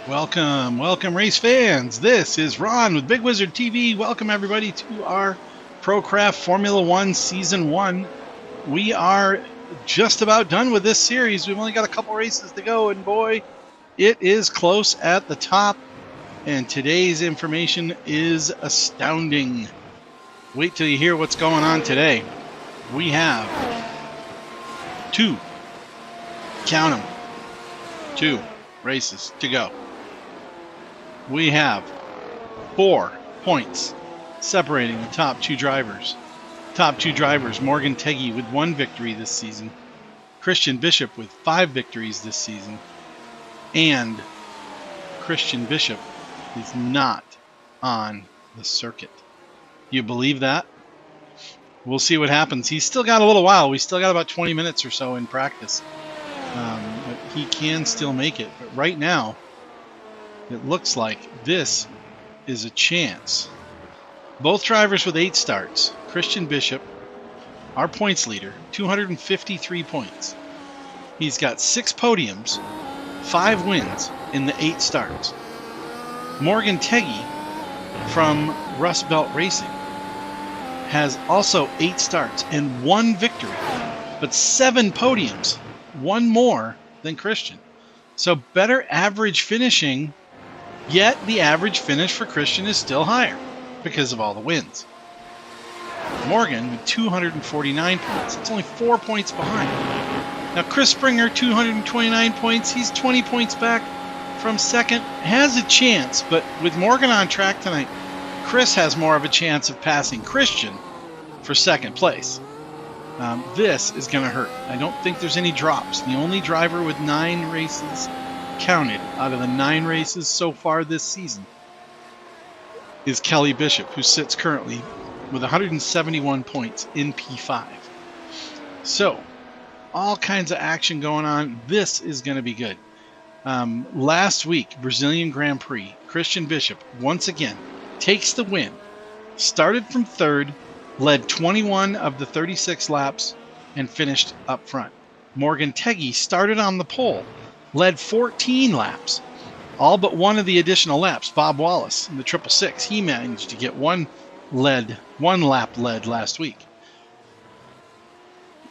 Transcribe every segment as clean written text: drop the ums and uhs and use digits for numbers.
Welcome race fans. This is Ron with Bigg Wizurd TV. Welcome everybody to our Procraft Formula 1 Season 1. We are just about done with this series. We've only got a couple races to go, and boy, it is close at the top. And today's information is astounding. Wait till you hear what's going on today. We have two races to go. We have 4 points separating the top two drivers. Top two drivers, Morgan Teggy with 1 victory this season, Christian Bishop with 5 victories this season, and Christian Bishop is not on the circuit. You believe that? We'll see what happens. He's still got a little while. We still got about 20 minutes or so in practice. But he can still make it. But right now, it looks like this is a chance. Both drivers with 8 starts. Christian Bishop, our points leader, 253 points. He's got 6 podiums, 5 wins in the 8 starts. Morgan Teggy from Rust Belt Racing has also 8 starts and 1 victory, but 7 podiums, 1 more than Christian. So better average finishing, yet the average finish for Christian is still higher because of all the wins. Morgan with 249 points. It's only 4 points behind. Now Chris Springer, 229 points. He's 20 points back from second. Has a chance, but with Morgan on track tonight, Chris has more of a chance of passing Christian for second place. This is going to hurt. I don't think there's any drops. The only driver with 9 races counted out of the 9 races so far this season is Kelly Bishop, who sits currently with 171 points in P5. So, all kinds of action going on. This is going to be good. Last week, Brazilian Grand Prix, Christian Bishop once again takes the win. Started from 3rd, led 21 of the 36 laps, and finished up front. Morgan Teggy started on the pole, led 14 laps, all but one of the additional laps. Bob Wallace in the 666, he managed to get one lap led last week.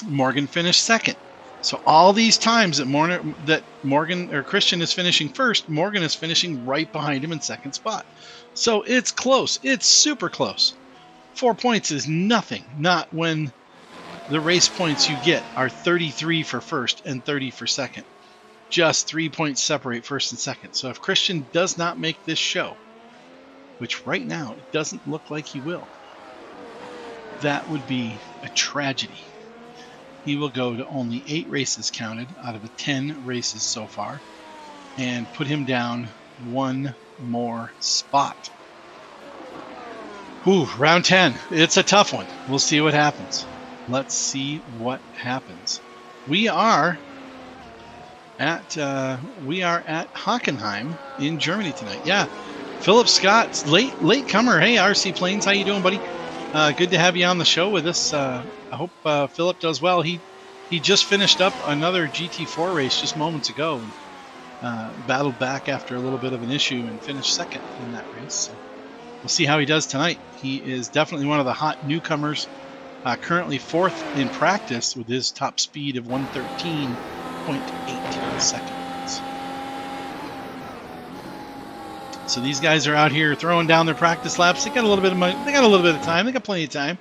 Morgan finished second. So all these times that Morgan or Christian is finishing first, Morgan is finishing right behind him in second spot. So it's close. It's super close. 4 points is nothing. Not when the race points you get are 33 for first and 30 for second. Just 3 points separate first and second. So if Christian does not make this show, which right now it doesn't look like he will, that would be a tragedy. He will go to only 8 races counted out of the 10 races so far and put him down 1 more spot. Ooh, round 10. It's a tough one. We'll see what happens. Let's see what happens. We are at Hockenheim in Germany tonight. Yeah, Philip Scott, late comer. Hey, RC Plains, how you doing, buddy? Good to have you on the show with us. I hope Philip does well. He just finished up another GT4 race just moments ago and battled back after a little bit of an issue and finished second in that race. So we'll see how he does tonight. He is definitely one of the hot newcomers, currently 4th in practice with his top speed of 113.8 seconds. So these guys are out here throwing down their practice laps. They got a little bit of money. They got a little bit of time. They got plenty of time.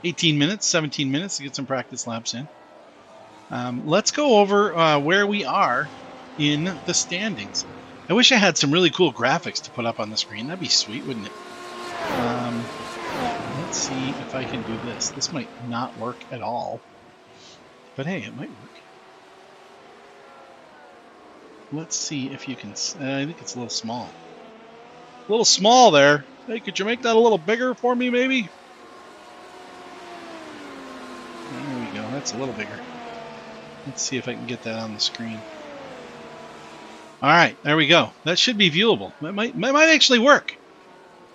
18 minutes, 17 minutes to get some practice laps in. Let's go over where we are in the standings. I wish I had some really cool graphics to put up on the screen. That'd be sweet, wouldn't it? Let's see if I can do this. This might not work at all, but hey, it might work. Let's see if you can. I think it's a little small. A little small there. Hey, could you make that a little bigger for me, maybe? There we go. That's a little bigger. Let's see if I can get that on the screen. All right, there we go. That should be viewable. That might actually work.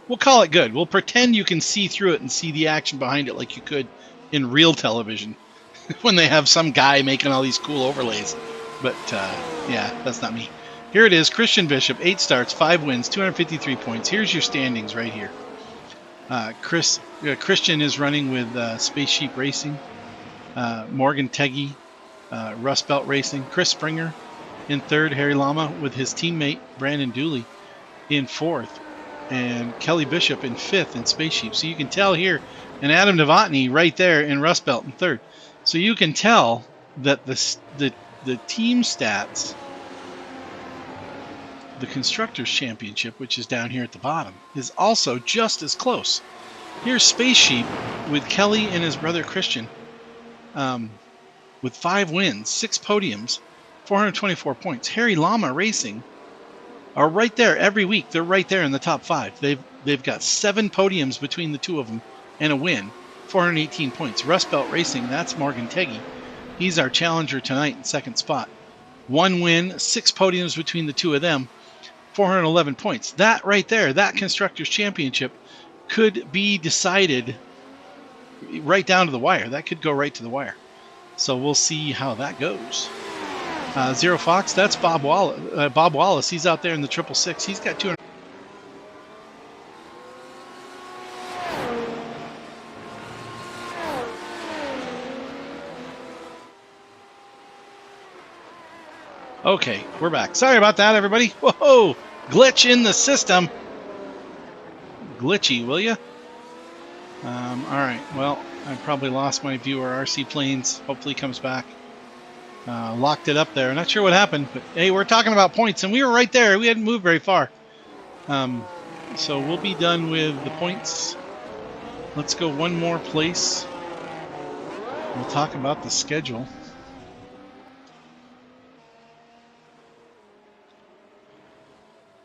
We'll call it good. We'll pretend you can see through it and see the action behind it like you could in real television when they have some guy making all these cool overlays. But yeah, that's not me. Here it is, Christian Bishop, 8 starts, 5 wins, 253 points. Here's your standings right here. Christian is running with Space Sheep Racing, Morgan Teggy, Rust Belt Racing, Chris Springer in 3rd, Harry Lama with his teammate Brandon Dooley in 4th, and Kelly Bishop in 5th in Space Sheep. So you can tell here, and Adam Novotny right there in Rust Belt in 3rd. So you can tell that the team stats, the Constructors Championship, which is down here at the bottom, is also just as close. Here's Space Sheep with Kelly and his brother Christian with 5 wins, 6 podiums, 424 points. Harry Lama Racing are right there every week. They're right there in the top 5. They've got 7 podiums between the two of them and a win, 418 points. Rust Belt Racing, that's Morgan Teggy. He's our challenger tonight in 2nd spot. 1 win, 6 podiums between the two of them, 411 points. That right there, that Constructors Championship could be decided right down to the wire. That could go right to the wire. So we'll see how that goes. Zero Fox, that's Bob Wallace. He's out there in the 666. He's got 200. Okay, we're back. Sorry about that, everybody. Whoa, glitch in the system. Glitchy, will you? All right, well, I probably lost my viewer. RC Planes hopefully comes back. Locked it up there. Not sure what happened, but hey, we're talking about points, and we were right there. We hadn't moved very far. So we'll be done with the points. Let's go one more place. We'll talk about the schedule.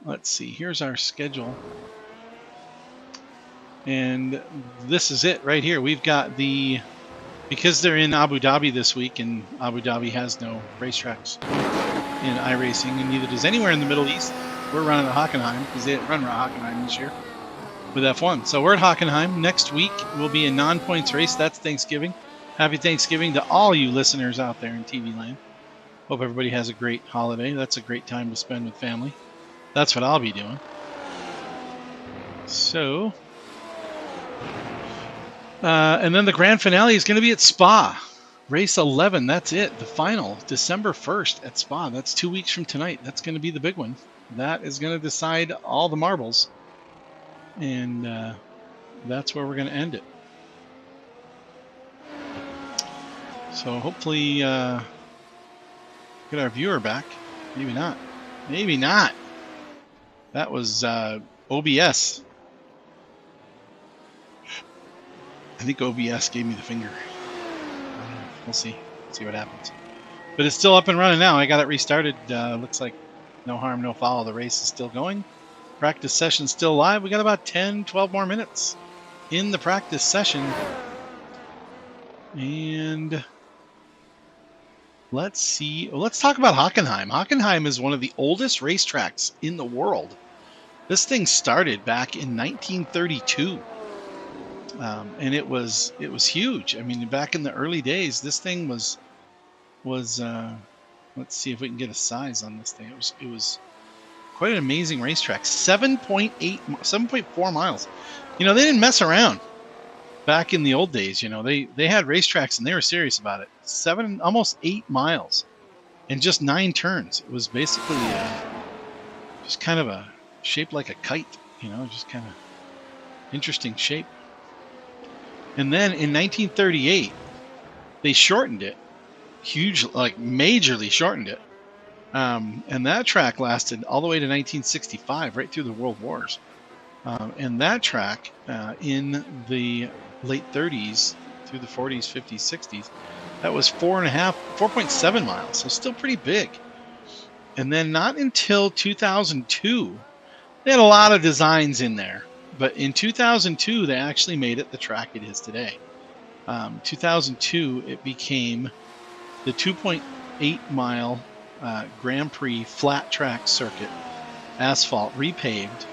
Let's see. Here's our schedule. And this is it right here. We've got because they're in Abu Dhabi this week, and Abu Dhabi has no racetracks in iRacing, and neither does anywhere in the Middle East. We're running at Hockenheim because they didn't run at Hockenheim this year with F1. So we're at Hockenheim. Next week will be a non-points race. That's Thanksgiving. Happy Thanksgiving to all you listeners out there in TV land. Hope everybody has a great holiday. That's a great time to spend with family. That's what I'll be doing. So, and then the grand finale is going to be at Spa. Race 11, that's it. The final, December 1st at Spa. That's 2 weeks from tonight. That's going to be the big one. That is going to decide all the marbles. And that's where we're going to end it. So hopefully get our viewer back. Maybe not. Maybe not. That was OBS. I think OBS gave me the finger. We'll see. See what happens. But it's still up and running now. I got it restarted. Looks like no harm, no foul. The race is still going. Practice session's still live. We got about 10, 12 more minutes in the practice session. And let's see. Well, let's talk about Hockenheim. Hockenheim is one of the oldest racetracks in the world. This thing started back in 1932. And it was huge. I mean, back in the early days, this thing was let's see if we can get a size on this thing. It was quite an amazing racetrack. 7.4 miles. You know, they didn't mess around back in the old days. You know, they had racetracks and they were serious about it. Almost 8 miles and just 9 turns. It was basically just kind of shaped like a kite, you know, just kind of interesting shape. And then in 1938, they shortened it, majorly shortened it. And that track lasted all the way to 1965, right through the World Wars. And that track in the late 30s through the 40s, 50s, 60s, that was 4.7 miles, so still pretty big. And then not until 2002, they had a lot of designs in there. But in 2002, they actually made it the track it is today. 2002, it became the 2.8 mile Grand Prix flat track circuit, asphalt, repaved.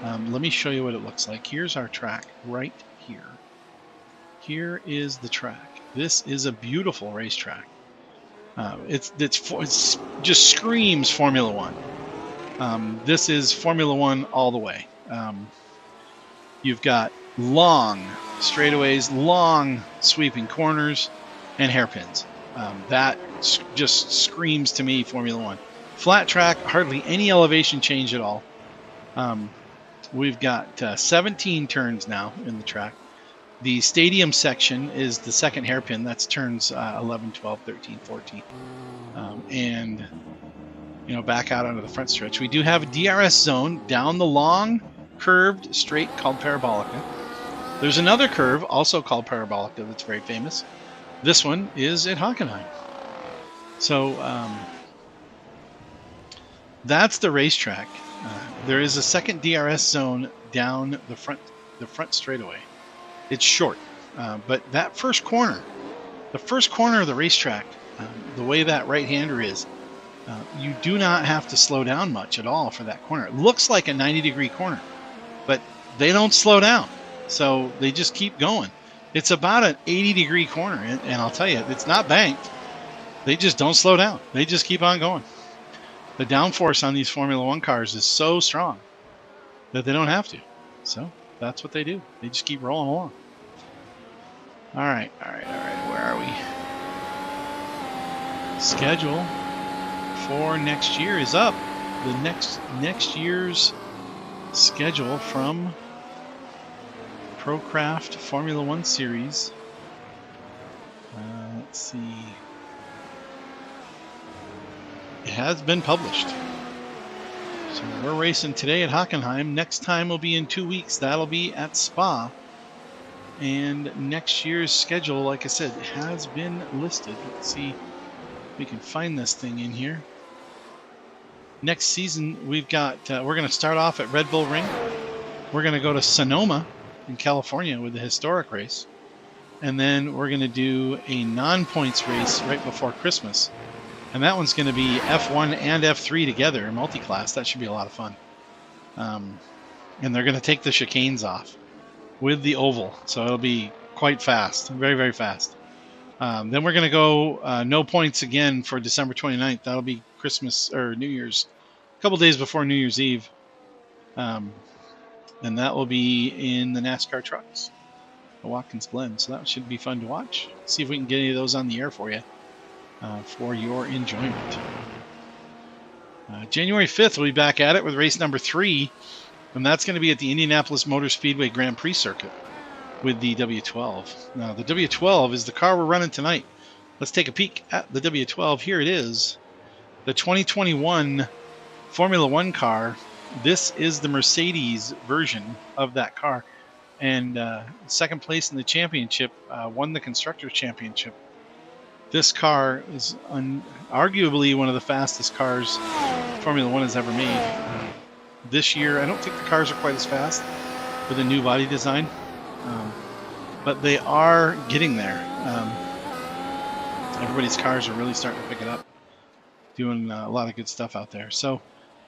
Let me show you what it looks like. Here's our track right here. Here is the track. This is a beautiful racetrack. It just screams Formula One. This is Formula One all the way. You've got long straightaways, long sweeping corners, and hairpins. That just screams to me Formula One. Flat track, hardly any elevation change at all. We've got 17 turns now in the track. The stadium section is the second hairpin. That's turns 11, 12, 13, 14. And back out onto the front stretch. We do have a DRS zone down the long curved straight called Parabolica. There's another curve also called Parabolica that's very famous. This one is at Hockenheim. So that's the racetrack. There is a second DRS zone down the front straightaway. It's short, but that first corner, the of the racetrack, the way that right-hander is, you do not have to slow down much at all for that corner. It looks like a 90-degree corner, but they don't slow down, so they just keep going. It's about an 80-degree corner, and I'll tell you, it's not banked. They just don't slow down. They just keep on going. The downforce on these Formula One cars is so strong that they don't have to. So that's what they do. They just keep rolling along. All right. Where are we? Schedule for next year is up. The next year's schedule from Procraft Formula One Series. Let's see. It has been published. So we're racing today at Hockenheim. Next time will be in 2 weeks. That'll be at Spa. And next year's schedule, like I said, has been listed. Let's see if we can find this thing in here. Next season, we've got, we're going to start off at Red Bull Ring. We're going to go to Sonoma in California with the historic race. And then we're going to do a non-points race right before Christmas. And that one's going to be F1 and F3 together, multi-class. That should be a lot of fun. And they're going to take the chicanes off with the oval. So it'll be quite fast, very, very fast. Then we're going to go no points again for December 29th. That'll be Christmas or New Year's, a couple days before New Year's Eve. And that will be in the NASCAR trucks, the Watkins Blend. So that should be fun to watch. See if we can get any of those on the air for you. For your enjoyment. January 5th, we'll be back at it with race number 3, and that's going to be at the Indianapolis Motor Speedway Grand Prix circuit with the W12. Now, the W12 is the car we're running tonight. Let's take a peek at the W12. Here it is, the 2021 Formula One car. This is the Mercedes version of that car, and second place in the championship, won the Constructors' Championship. This car is arguably one of the fastest cars Formula One has ever made. This year, I don't think the cars are quite as fast with a new body design, but they are getting there. Everybody's cars are really starting to pick it up, doing a lot of good stuff out there. So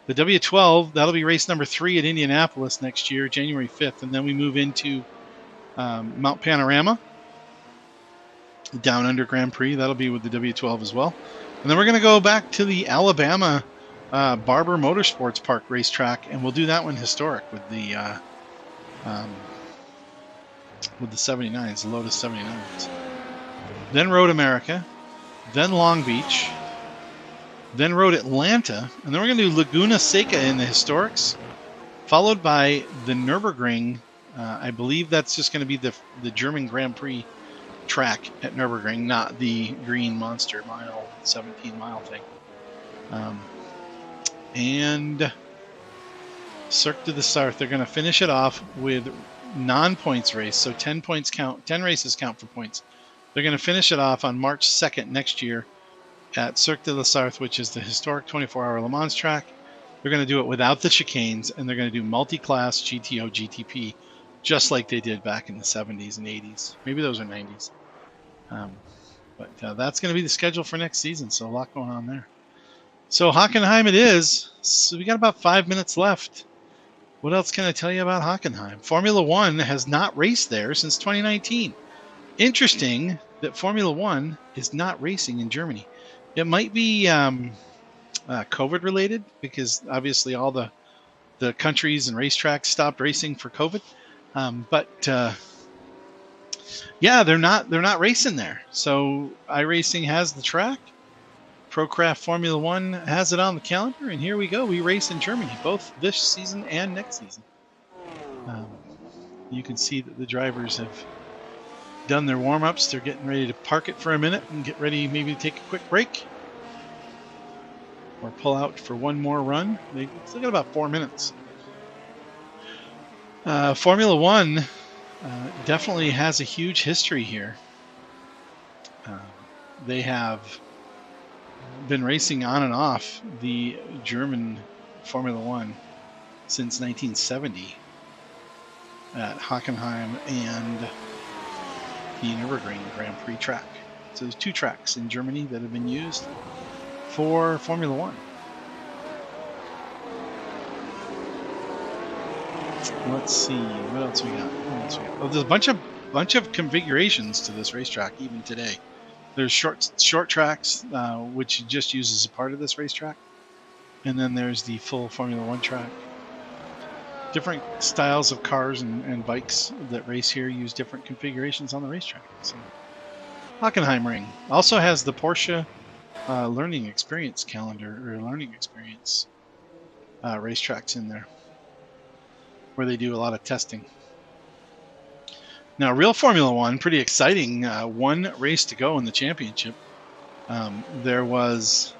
the W12, that'll be race number 3 at Indianapolis next year, January 5th, and then we move into Mount Panorama. Down Under Grand Prix, that'll be with the W12 as well. And then we're going to go back to the Alabama Barber Motorsports Park racetrack, and we'll do that one historic with the 79s, the Lotus 79s. Then Road America, then Long Beach, then Road Atlanta, and then we're going to do Laguna Seca in the historics, followed by the Nürburgring. I believe that's just going to be the German Grand Prix track at Nürburgring, not the green monster mile, 17-mile thing. And Cirque du Soleil, they're going to finish it off with non-points race, so 10 points count, 10 races count for points. They're going to finish it off on March 2nd next year at Cirque du Soleil, which is the historic 24-hour Le Mans track. They're going to do it without the chicanes, and they're going to do multi-class GTO GTP, just like they did back in the 70s and 80s. Maybe those are 90s. But that's going to be the schedule for next season, so a lot going on there. So Hockenheim it is. So we got about 5 minutes left. What else can I tell you about Hockenheim? Formula One has not raced there since 2019. Interesting that Formula One is not racing in Germany. It might be COVID related, because obviously all the countries and racetracks stopped racing for COVID. But yeah, they're not racing there. So iRacing has the track. Procraft Formula One has it on the calendar, and here we go. We race in Germany, both this season and next season. You can see that the drivers have done their warm-ups. They're getting ready to park it for a minute and get ready maybe to take a quick break or pull out for one more run. They still got about 4 minutes. Formula One definitely has a huge history here. They have been racing on and off the German Formula One since 1970 at Hockenheim and the Nürburgring Grand Prix track. So there's 2 tracks in Germany that have been used for Formula One. Let's see what else we got. Oh, there's a bunch of configurations to this racetrack even today. There's short tracks, which just uses a part of this racetrack, and then there's the full Formula One track. Different styles of cars and bikes that race here use different configurations on the racetrack. So, Hockenheim Ring also has the Porsche learning experience calendar, or learning experience racetracks in there, where they do a lot of testing. Now, real Formula One, pretty exciting. One race to go in the championship. There was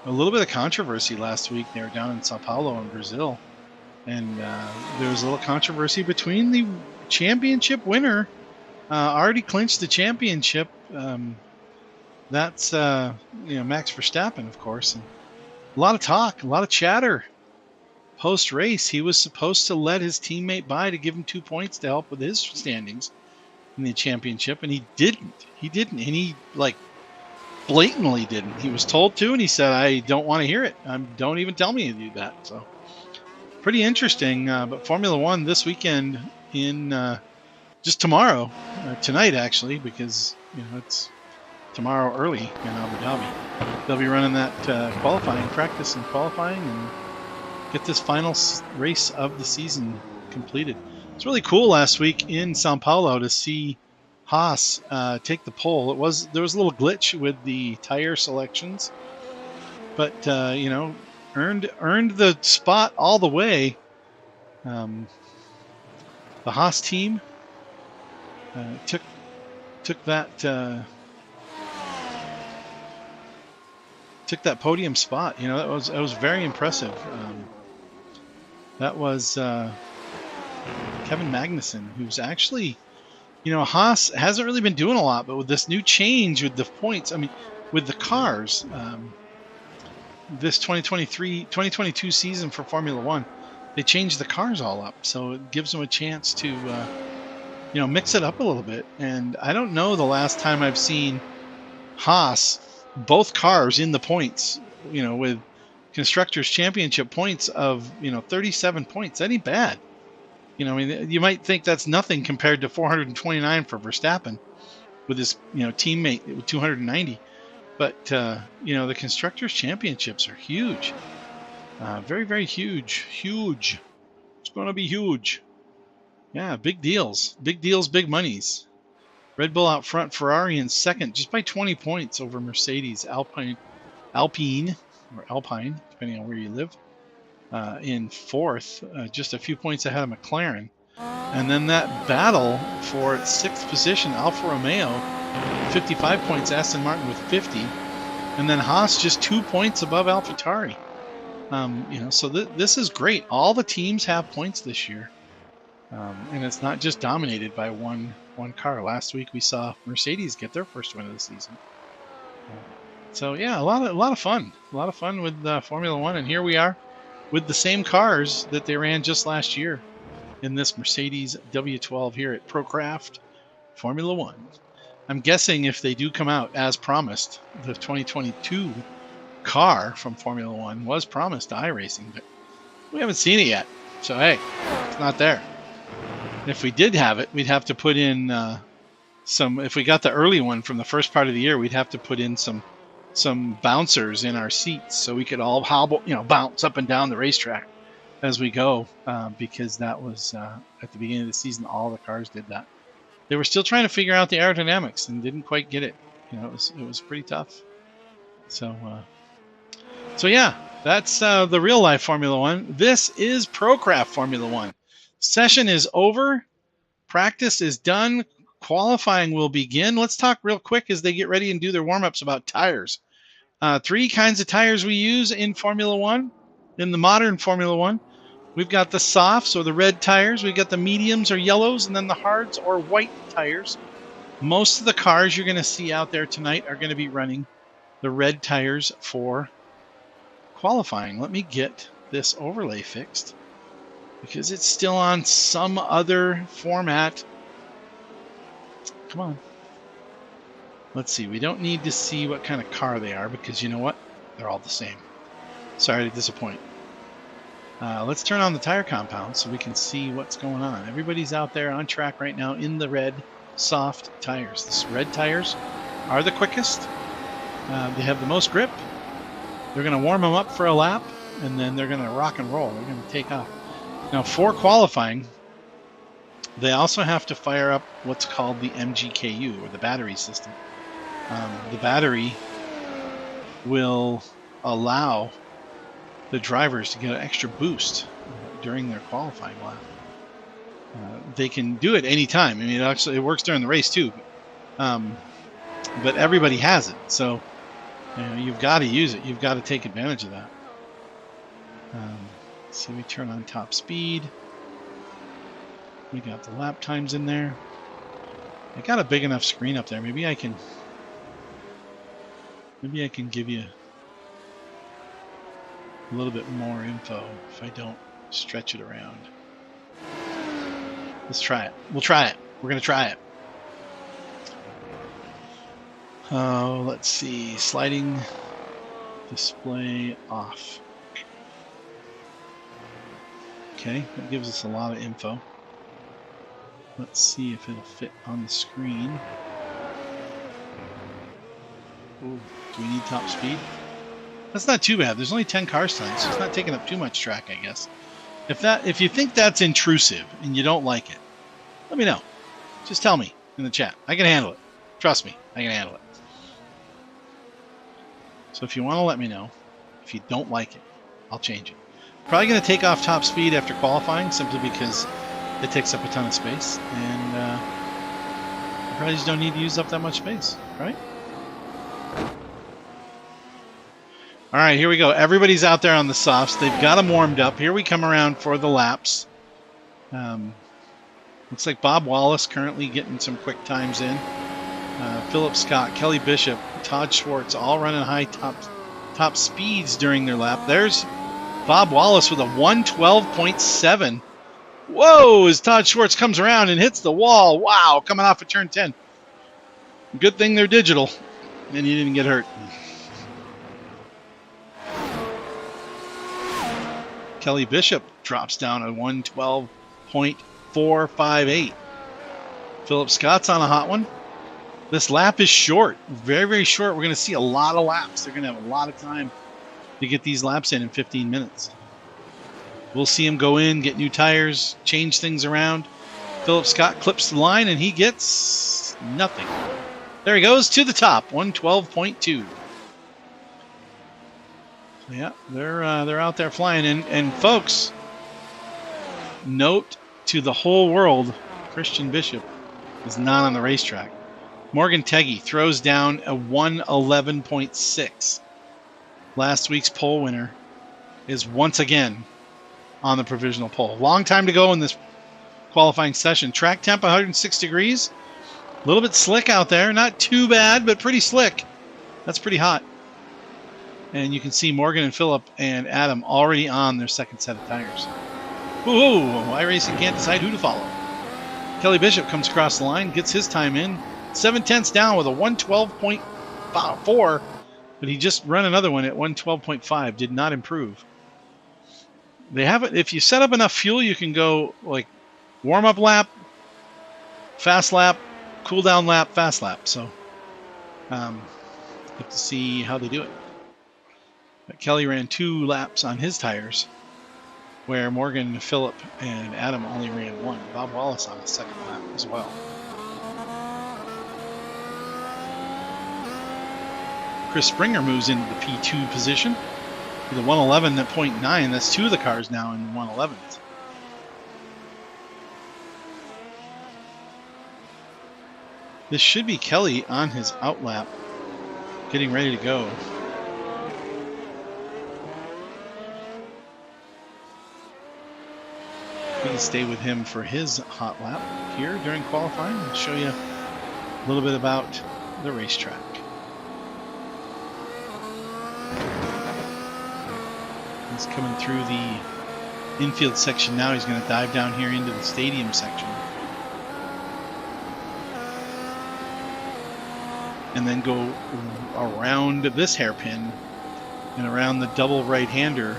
a little bit of controversy last week. They were down in Sao Paulo in Brazil, and there was a little controversy between the championship winner, already clinched the championship. That's Max Verstappen, of course. And a lot of talk, a lot of chatter. Post-race, he was supposed to let his teammate by to give him 2 points to help with his standings in the championship, and he didn't. And he blatantly didn't. He was told to, and he said, "I don't want to hear it. Don't even tell me to do that." So, pretty interesting. But Formula One this weekend in just tomorrow, tonight actually, because it's tomorrow early in Abu Dhabi. They'll be running that practice and qualifying, and get this final race of the season completed. It's really cool last week in Sao Paulo to see Haas take the pole. There was a little glitch with the tire selections, but earned the spot all the way. The Haas team took that podium spot. That was very impressive. That was Kevin Magnussen, who's actually, Haas hasn't really been doing a lot, but with this new change with the points, with the cars, this 2022 season for Formula One, they changed the cars all up, so it gives them a chance to, mix it up a little bit. And I don't know the last time I've seen Haas, both cars in the points, with Constructors' Championship points of 37 points. That ain't bad. You might think that's nothing compared to 429 for Verstappen with his teammate with 290, but the Constructors' Championships are huge, very, very huge. It's going to be huge. Yeah, big deals, big monies. Red Bull out front, Ferrari in second, just by 20 points over Mercedes, Alpine, depending on where you live, in fourth, just a few points ahead of McLaren. And then that battle for 6th position, Alfa Romeo, 55 points, Aston Martin with 50, and then Haas just 2 points above AlphaTauri. So this is great. All the teams have points this year, and it's not just dominated by one car. Last week we saw Mercedes get their first win of the season. So yeah, a lot of fun with Formula One, and here we are with the same cars that they ran just last year in this Mercedes W12 here at Procraft Formula One. I'm guessing if they do come out as promised, the 2022 car from Formula One was promised to iRacing, but we haven't seen it yet. So hey, it's not there. If we did have it, we'd have to put in if we got the early one from the first part of the year, we'd have to put in some bouncers in our seats so we could all hobble, bounce up and down the racetrack as we go, because that was at the beginning of the season, all the cars did that. They were still trying to figure out the aerodynamics and didn't quite get it. It was pretty tough. So yeah, that's the real life Formula One. This is Procraft Formula One. Session is over. Practice is done. Qualifying will begin. Let's talk real quick as they get ready and do their warm-ups about tires. 3 kinds of tires we use in Formula One, in the modern Formula One. We've got the softs or the red tires. We've got the mediums or yellows, and then the hards or white tires. Most of the cars you're going to see out there tonight are going to be running the red tires for qualifying. Let me get this overlay fixed because it's still on some other format. Come on. Let's see. We don't need to see what kind of car they are because you know what? They're all the same. Sorry to disappoint. Let's turn on the tire compound so we can see what's going on. Everybody's out there on track right now in the red soft tires. The red tires are the quickest. They have the most grip. They're going to warm them up for a lap, and then they're going to rock and roll. They're going to take off. Now, for qualifying, they also have to fire up what's called the MGKU, or the battery system. The battery will allow the drivers to get an extra boost during their qualifying lap. They can do it anytime. I mean, it works during the race too. But everybody has it, so you've got to use it. You've got to take advantage of that. So we turn on top speed. We got the lap times in there. I got a big enough screen up there. Maybe I can give you a little bit more info if I don't stretch it around. Let's try it. We'll try it. We're going to try it. Oh, let's see. Sliding display off. Okay, that gives us a lot of info. Let's see if it'll fit on the screen. Ooh, do we need top speed? That's not too bad. There's only 10 cars tonight, so it's not taking up too much track, I guess. If you think that's intrusive and you don't like it, let me know. Just tell me in the chat. I can handle it. Trust me, I can handle it. So if you want to let me know, if you don't like it, I'll change it. Probably going to take off top speed after qualifying simply because it takes up a ton of space, and you probably just don't need to use up that much space, right? All right, here we go. Everybody's out there on the softs. They've got them warmed up. Here we come around for the laps. Looks like Bob Wallace currently getting some quick times in. Philip Scott, Kelly Bishop, Todd Schwartz, all running high top speeds during their lap. There's Bob Wallace with a 112.7. Whoa, as Todd Schwartz comes around and hits the wall. Wow, coming off of turn 10. Good thing they're digital, and he didn't get hurt. Kelly Bishop drops down at 112.458. Philip Scott's on a hot one. This lap is short, very, very short. We're going to see a lot of laps. They're going to have a lot of time to get these laps in 15 minutes. We'll see him go in, get new tires, change things around. Philip Scott clips the line, and he gets nothing. There he goes to the top, 112.2. So yeah, they're out there flying. And folks, note to the whole world, Christian Bishop is not on the racetrack. Morgan Teggy throws down a 111.6. Last week's pole winner is once again on the provisional pole. Long time to go in this qualifying session. Track temp 106 degrees. A little bit slick out there. Not too bad, but pretty slick. That's pretty hot. And you can see Morgan and Philip and Adam already on their second set of tires. Whoa, iRacing can't decide who to follow. Kelly Bishop comes across the line, gets his time in. 7/10 down with a 112.4, but he just run another one at 112.5. Did not improve. They have it. If you set up enough fuel, you can go like warm-up lap, fast lap, cool down lap, fast lap. So have to see how they do it. But Kelly ran 2 laps on his tires, where Morgan, Phillip, and Adam only ran 1. Bob Wallace on the second lap as well. Chris Springer moves into the P2 position with a 111.9. That's 2 of the cars now in 111s. This should be Kelly on his outlap, getting ready to go. We can stay with him for his hot lap here during qualifying and show you a little bit about the racetrack. He's coming through the infield section now. He's going to dive down here into the stadium section. And then go around this hairpin and around the double right-hander.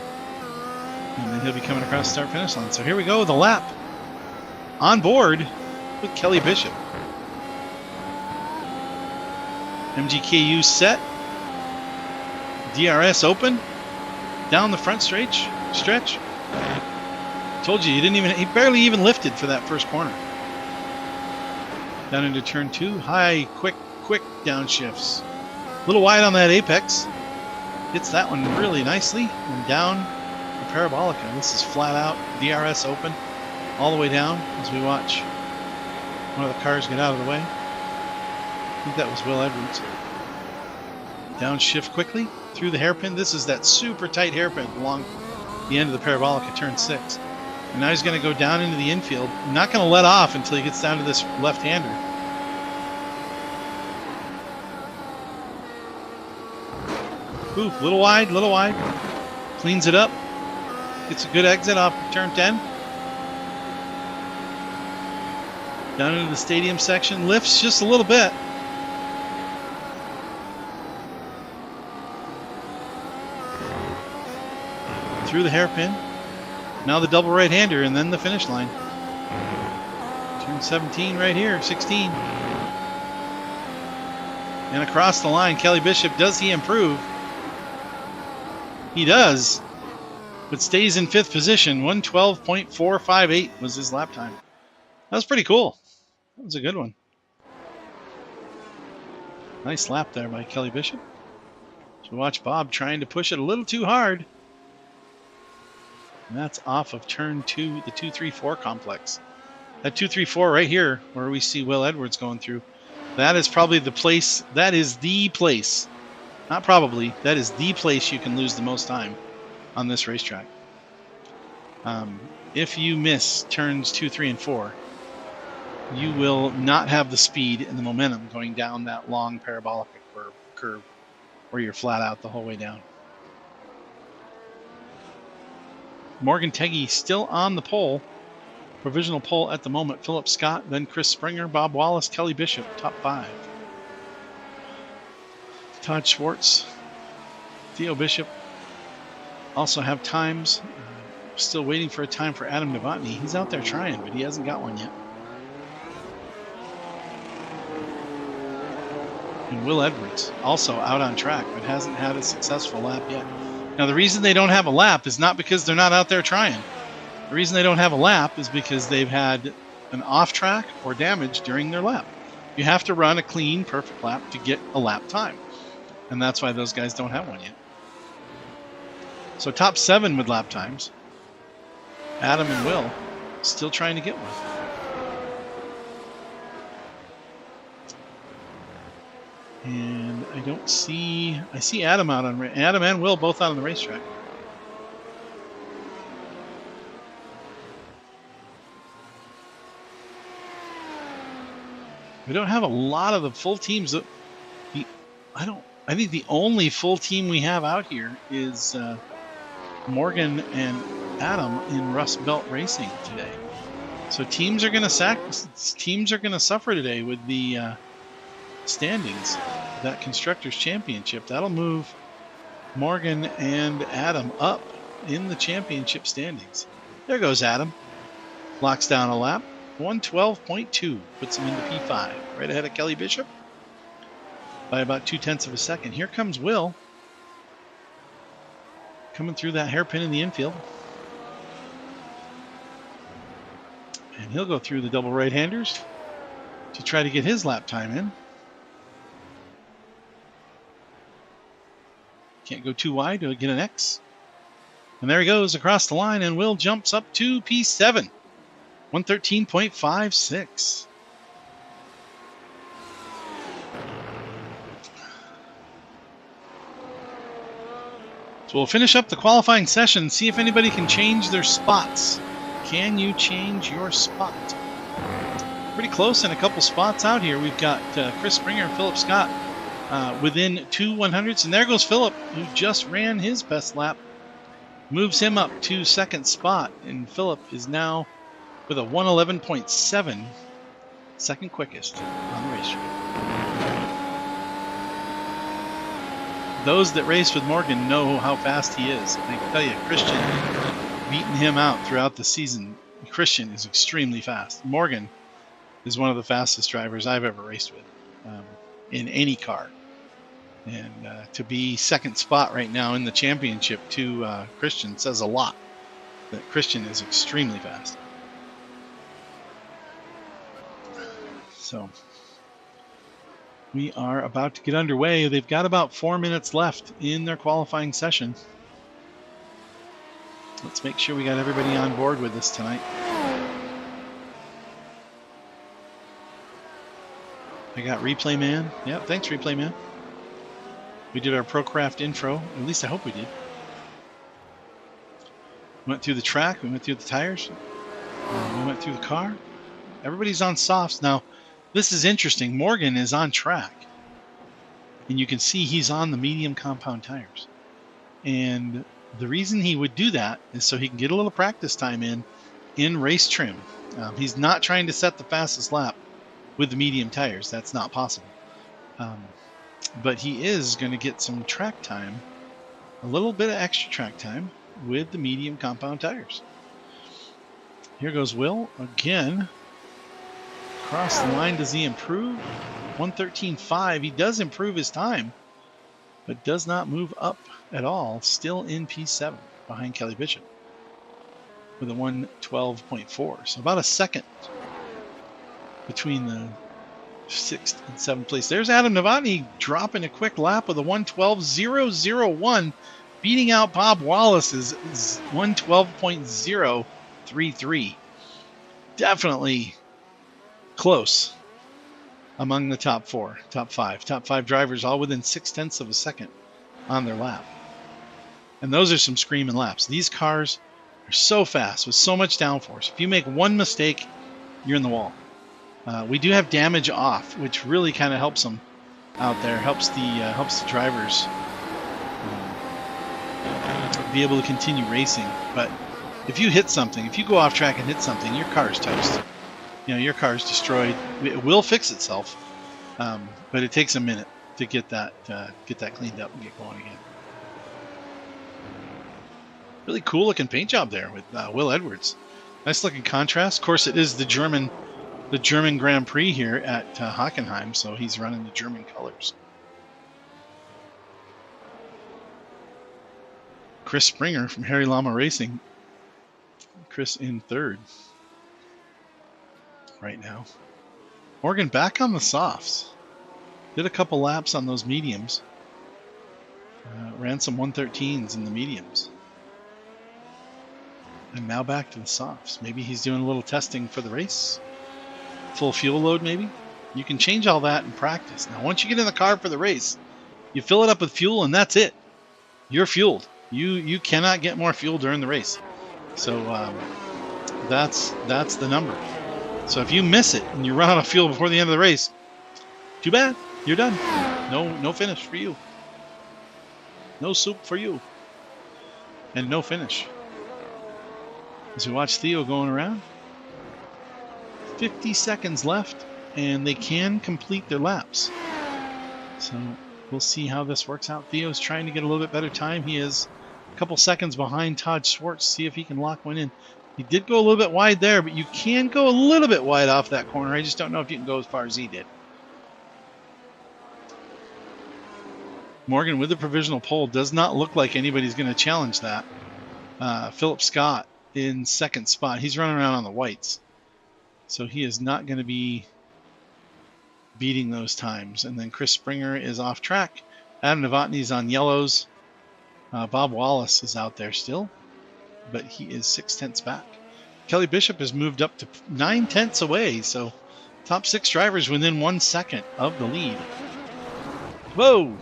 And then he'll be coming across the start-finish line. So here we go, the lap on board with Kelly Bishop. MGKU set. DRS open. Down the front stretch. Told you, he barely even lifted for that first corner. Down into turn 2. High, quick downshifts. A little wide on that apex. Hits that one really nicely. And down the parabolica. This is flat out. DRS open. All the way down as we watch one of the cars get out of the way. I think that was Will Edwards. Downshift quickly through the hairpin. This is that super tight hairpin along the end of the parabolic at turn 6. And now he's going to go down into the infield. Not going to let off until he gets down to this left-hander. Ooh, little wide. Cleans it up. Gets a good exit off turn 10. Down into the stadium section. Lifts just a little bit. Through the hairpin. Now the double right-hander and then the finish line. Turn 17 right here, 16. And across the line, Kelly Bishop, does he improve? He does, but stays in 5th position. 112.458 was his lap time. That was pretty cool. That was a good one. Nice lap there by Kelly Bishop. So watch Bob trying to push it a little too hard. And that's off of turn 2, the 2-3-4 complex. That 2-3-4 right here, where we see Will Edwards going through, that is probably the place, that is the place, not probably, that is the place you can lose the most time on this racetrack. If you miss turns 2, 3, and 4, you will not have the speed and the momentum going down that long parabolic curve where you're flat out the whole way down. Morgan Teggy still on the pole. Provisional pole at the moment. Philip Scott, then Chris Springer, Bob Wallace, Kelly Bishop, top 5. Todd Schwartz, Theo Bishop also have times. Still waiting for a time for Adam Novotny. He's out there trying, but he hasn't got one yet. And Will Edwards also out on track, but hasn't had a successful lap yet. Now, the reason they don't have a lap is not because they're not out there trying. The reason they don't have a lap is because they've had an off-track or damage during their lap. You have to run a clean, perfect lap to get a lap time. And that's why those guys don't have one yet. So top 7 with lap times. Adam and Will still trying to get one. And I don't see... I see Adam out on... Adam and Will both out on the racetrack. We don't have a lot of the full teams. I think the only full team we have out here is Morgan and Adam in Rust Belt Racing today. So teams are going to suffer today with the standings. That Constructors Championship, that'll move Morgan and Adam up in the championship standings. There goes Adam. Locks down a lap. 112.2 puts him into P5, right ahead of Kelly Bishop by about 0.2 of a second. Here comes Will, coming through that hairpin in the infield. And he'll go through the double right-handers to try to get his lap time in. Can't go too wide to get an X. And there he goes across the line, and Will jumps up to P7, 113.56. So we'll finish up the qualifying session, see if anybody can change their spots. Can you change your spot? Pretty close in a couple spots out here. We've got Chris Springer and Philip Scott within 2 100ths. And there goes Philip, who just ran his best lap. Moves him up to second spot. And Philip is now with a 111.7, second quickest on the racetrack. Those that race with Morgan know how fast he is. I can tell you, Christian beating him out throughout the season. Christian is extremely fast. Morgan is one of the fastest drivers I've ever raced with in any car. And to be second spot right now in the championship to Christian says a lot. That Christian is extremely fast. So we are about to get underway. They've got about 4 minutes left in their qualifying session. Let's make sure we got everybody on board with us tonight. I got Replay Man. Yeah, thanks Replay Man. We did our Procraft intro. At least I hope we did. We went through the track. We went through the tires. We went through the car. Everybody's on softs. Now, this is interesting. Morgan is on track. And you can see he's on the medium compound tires. And the reason he would do that is so he can get a little practice time in race trim. He's not trying to set the fastest lap with the medium tires. That's not possible. But he is going to get some track time, a little bit of extra track time with the medium compound tires. Here goes Will again. Across the line, does he improve? 113.5. He does improve his time, but does not move up at all. Still in P7 behind Kelly Bishop with a 112.4. So about a second between the 6th and 7th place. There's Adam Novotny dropping a quick lap with a 112.001, beating out Bob Wallace's 112.033. Definitely close among the top 5 drivers, all within 0.6 of a second on their lap. And those are some screaming laps. These cars are so fast with so much downforce. If you make one mistake, you're in the wall. We do have damage off, which really kind of helps them out there. Helps the drivers be able to continue racing. But if you hit something, if you go off track and hit something, your car is toast. You know, your car is destroyed. It will fix itself, but it takes a minute to get that cleaned up and get going again. Really cool looking paint job there with Will Edwards. Nice looking contrast. Of course, it is the German Grand Prix here at Hockenheim, so he's running the German colors. Chris Springer from Harry Lama Racing. Chris in third right now. Morgan back on the softs. Did a couple laps on those mediums. Ran some 113s in the mediums. And now back to the softs. Maybe he's doing a little testing for the race. Full fuel load, maybe. You can change all that in practice. Now, once you get in the car for the race, you fill it up with fuel, and that's it. You're fueled. You cannot get more fuel during the race. So that's the number. So if you miss it and you run out of fuel before the end of the race, too bad. You're done. No finish for you. No soup for you. And no finish. As we watch Theo going around. 50 seconds left, and they can complete their laps. So we'll see how this works out. Theo's trying to get a little bit better time. He is a couple seconds behind Todd Schwartz. See if he can lock one in. He did go a little bit wide there, but you can go a little bit wide off that corner. I just don't know if you can go as far as he did. Morgan with the provisional pole. Does not look like anybody's going to challenge that. Philip Scott in second spot. He's running around on the whites, so he is not going to be beating those times. And then Chris Springer is off track. Adam Novotny's on yellows. Bob Wallace is out there still, but he is 6/10 back. Kelly Bishop has moved up to 9/10 away, so top 6 drivers within 1 second of the lead. Whoa!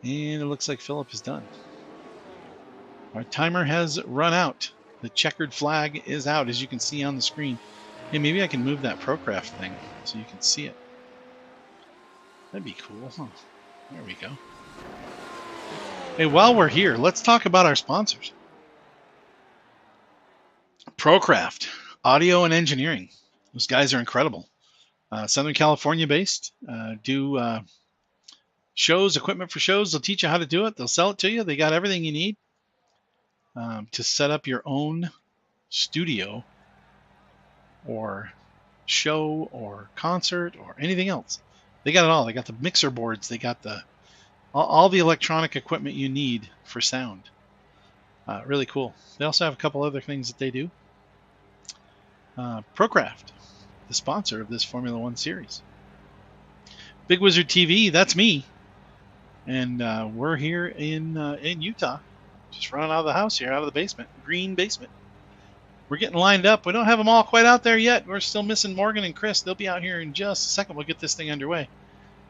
And it looks like Philip is done. Our timer has run out. The checkered flag is out, as you can see on the screen. Hey, maybe I can move that Procraft thing so you can see it. That'd be cool, huh? There we go. Hey, while we're here, let's talk about our sponsors. Procraft, audio and engineering. Those guys are incredible. Southern California based. Do shows, equipment for shows. They'll teach you how to do it. They'll sell it to you. They got everything you need to set up your own studio or show or concert or anything else. They got it all. They got the mixer boards. They got all the electronic equipment you need for sound. Really cool. They also have a couple other things that they do. Procraft, the sponsor of this Formula One series. Bigg Wizurd TV, that's me. And we're here in Utah, just running out of the house here, out of the basement, green basement. We're getting lined up. We don't have them all quite out there yet. We're still missing Morgan and Chris. They'll be out here in just a second. We'll get this thing underway.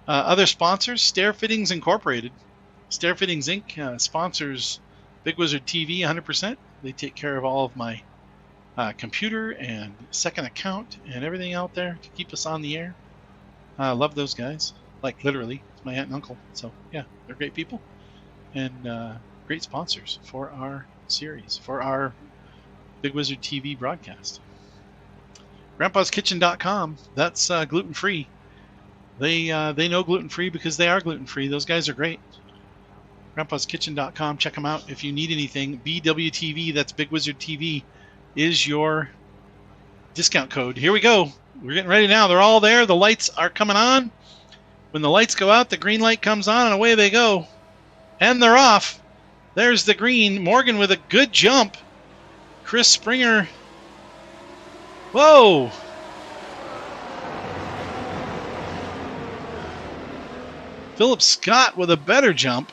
Other sponsors, Stair Fittings Incorporated. Stair Fittings Inc. Sponsors Bigg Wizurd TV 100%. They take care of all of my computer and second account and everything out there to keep us on the air. I love those guys. Like, literally. It's my aunt and uncle. So, yeah, they're great people. And great sponsors for our series, for our Bigg Wizurd TV broadcast. Grandpa'sKitchen.com. That's gluten-free. They know gluten-free because they are gluten-free. Those guys are great. Grandpa'sKitchen.com. Check them out if you need anything. BWTV, that's Bigg Wizurd TV, is your discount code. Here we go. We're getting ready now. They're all there. The lights are coming on. When the lights go out, the green light comes on, and away they go. And they're off. There's the green. Morgan with a good jump. Chris Springer. Whoa! Philip Scott with a better jump.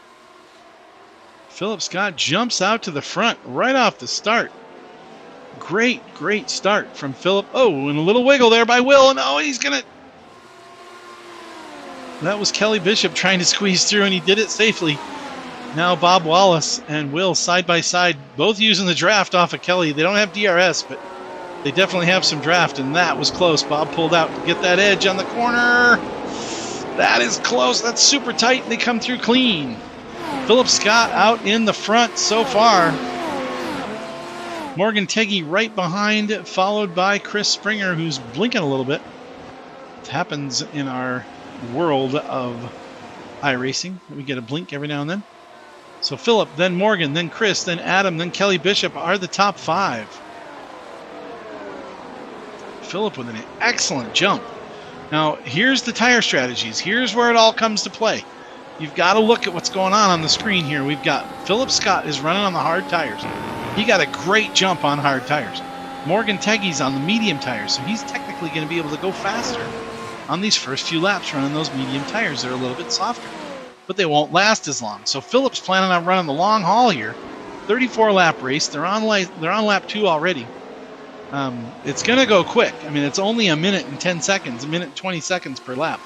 Philip Scott jumps out to the front right off the start. Great, great start from Philip. Oh, and a little wiggle there by Will. And oh, he's going to... That was Kelly Bishop trying to squeeze through, and he did it safely. Now Bob Wallace and Will side by side, both using the draft off of Kelly. They don't have DRS, but they definitely have some draft, and that was close. Bob pulled out to get that edge on the corner. That is close. That's super tight, and they come through clean. Philip Scott out in the front so far. Morgan Teggy right behind, followed by Chris Springer, who's blinking a little bit. It happens in our world of iRacing. We get a blink every now and then. So Philip, then Morgan, then Chris, then Adam, then Kelly Bishop are the top 5. Philip with an excellent jump. Now, here's the tire strategies. Here's where it all comes to play. You've got to look at what's going on the screen here. We've got Philip Scott is running on the hard tires. He got a great jump on hard tires. Morgan Teggy's on the medium tires, so he's technically going to be able to go faster on these first few laps running those medium tires. They're a little bit softer, but they won't last as long. So Philip's planning on running the long haul here. 34-lap race. They're on lap 2 already. It's going to go quick. I mean, it's only a minute and 10 seconds, a minute and 20 seconds per lap.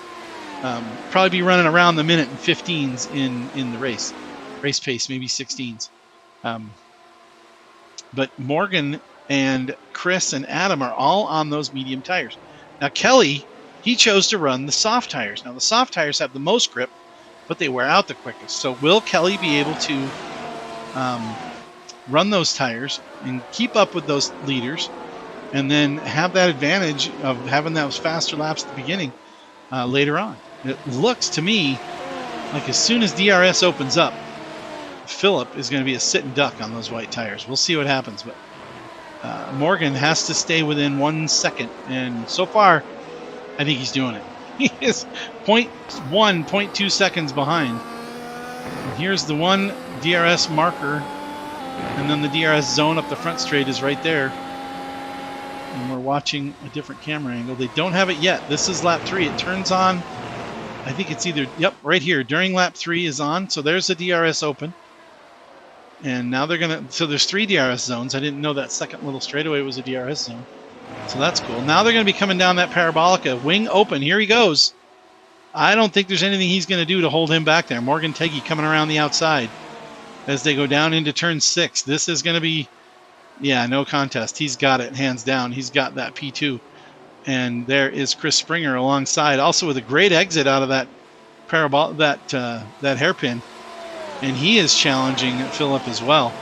Probably be running around the minute and 15s in the race. Race pace, maybe 16s. But Morgan and Chris and Adam are all on those medium tires. Now, Kelly, he chose to run the soft tires. Now, the soft tires have the most grip, but they wear out the quickest. So will Kelly be able to run those tires and keep up with those leaders and then have that advantage of having those faster laps at the beginning later on? It looks to me like as soon as DRS opens up, Philip is going to be a sitting duck on those white tires. We'll see what happens, but Morgan has to stay within 1 second, and so far, I think he's doing it. He is 0.1, 0.2 seconds behind. And here's the one DRS marker, and then the DRS zone up the front straight is right there. And we're watching a different camera angle. They don't have it yet. This is lap 3. It turns on, I think it's either, yep, right here. During lap 3 is on, so there's the DRS open. And now they're going to, so there's 3 DRS zones. I didn't know that second little straightaway was a DRS zone. So that's cool. Now they're going to be coming down that parabolica. Wing open. Here he goes. I don't think there's anything he's going to do to hold him back there. Morgan Teggy coming around the outside as they go down into turn 6. This is going to be, yeah, no contest. He's got it, hands down. He's got that P2. And there is Chris Springer alongside, also with a great exit out of that that hairpin. And he is challenging Philip as well.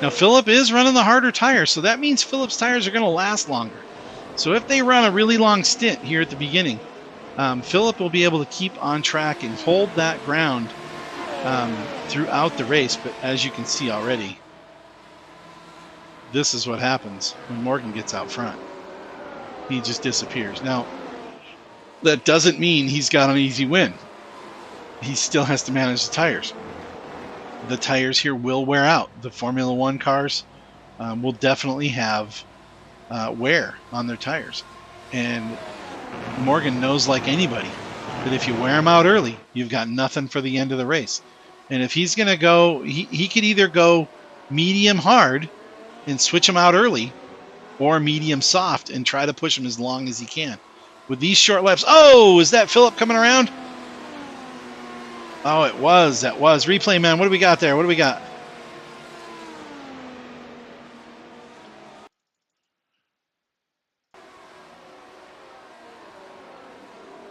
Now, Philip is running the harder tires, so that means Philip's tires are going to last longer. So if they run a really long stint here at the beginning, Philip will be able to keep on track and hold that ground throughout the race. But as you can see already, this is what happens when Morgan gets out front. He just disappears. Now, that doesn't mean he's got an easy win. He still has to manage the tires. The tires here will wear out. The Formula One cars will definitely have wear on their tires. And Morgan knows, like anybody, that if you wear them out early, you've got nothing for the end of the race. And if he's going to go, he could either go medium hard and switch them out early, or medium soft and try to push them as long as he can. With these short laps, oh, is that Philip coming around? Oh, it was. That was. Replay, man. What do we got there? What do we got?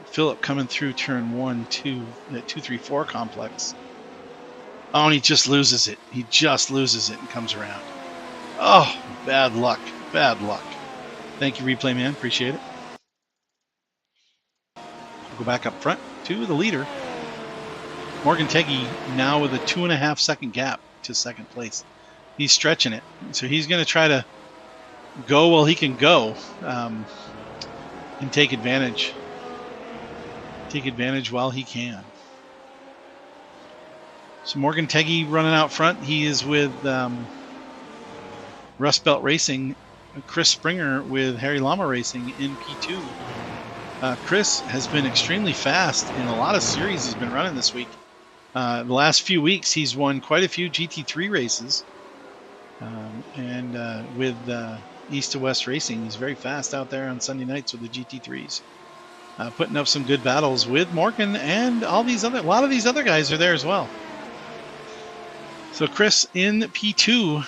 Philip coming through turn 1, 2, that 2, 3, 4 complex. Oh, and he just loses it. He just loses it and comes around. Oh, bad luck. Bad luck. Thank you, replay, man. Appreciate it. We'll go back up front to the leader. Morgan Teggy now with a 2.5 second gap to second place. He's stretching it. So he's going to try to go while he can go and take advantage. Take advantage while he can. So Morgan Teggy running out front. He is with Rust Belt Racing. Chris Springer with Harry Lama Racing in P2. Chris has been extremely fast in a lot of series he's been running this week. The last few weeks he's won quite a few GT3 races. And with East to West Racing, he's very fast out there on Sunday nights with the GT3s. Putting up some good battles with Morgan, and a lot of these other guys are there as well. So Chris in P2.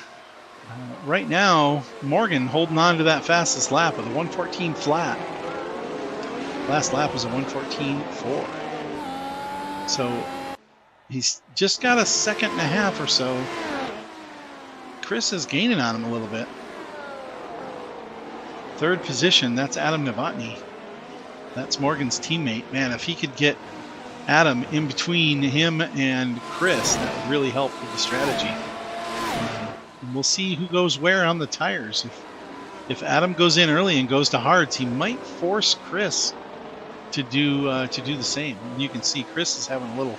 Right now, Morgan holding on to that fastest lap with a 1:14 flat. Last lap was a 1:14.4. So he's just got a second and a half or so. Chris is gaining on him a little bit. Third position, that's Adam Novotny. That's Morgan's teammate. Man, if he could get Adam in between him and Chris, that would really help with the strategy. And we'll see who goes where on the tires. If Adam goes in early and goes to hards, he might force Chris to do the same. And you can see Chris is having a little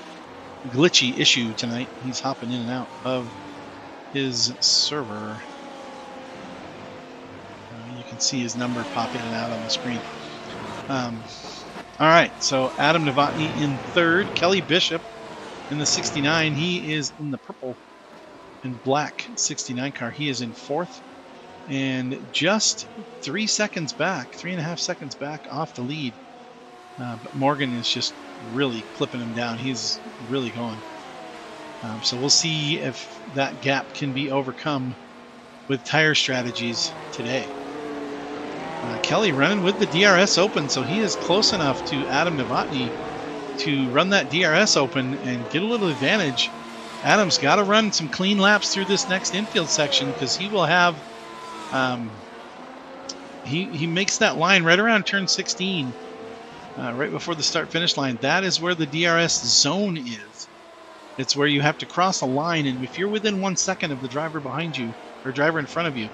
glitchy issue tonight. He's hopping in and out of his server. You can see his number pop in and out on the screen. All right, so Adam Novotny in third. Kelly Bishop in the 69. He is in the purple and black 69 car. He is in fourth and just 3 seconds back, 3.5 seconds back off the lead. But Morgan is just really clipping him down. He's really going. So we'll see if that gap can be overcome with tire strategies today. Kelly running with the DRS open, so he is close enough to Adam Novotny to run that DRS open and get a little advantage. Adam's got to run some clean laps through this next infield section because he will have he makes that line right around turn 16, right before the start finish line. That is where the DRS zone is. It's where you have to cross a line, and if you're within 1 second of the driver behind you or driver in front of you,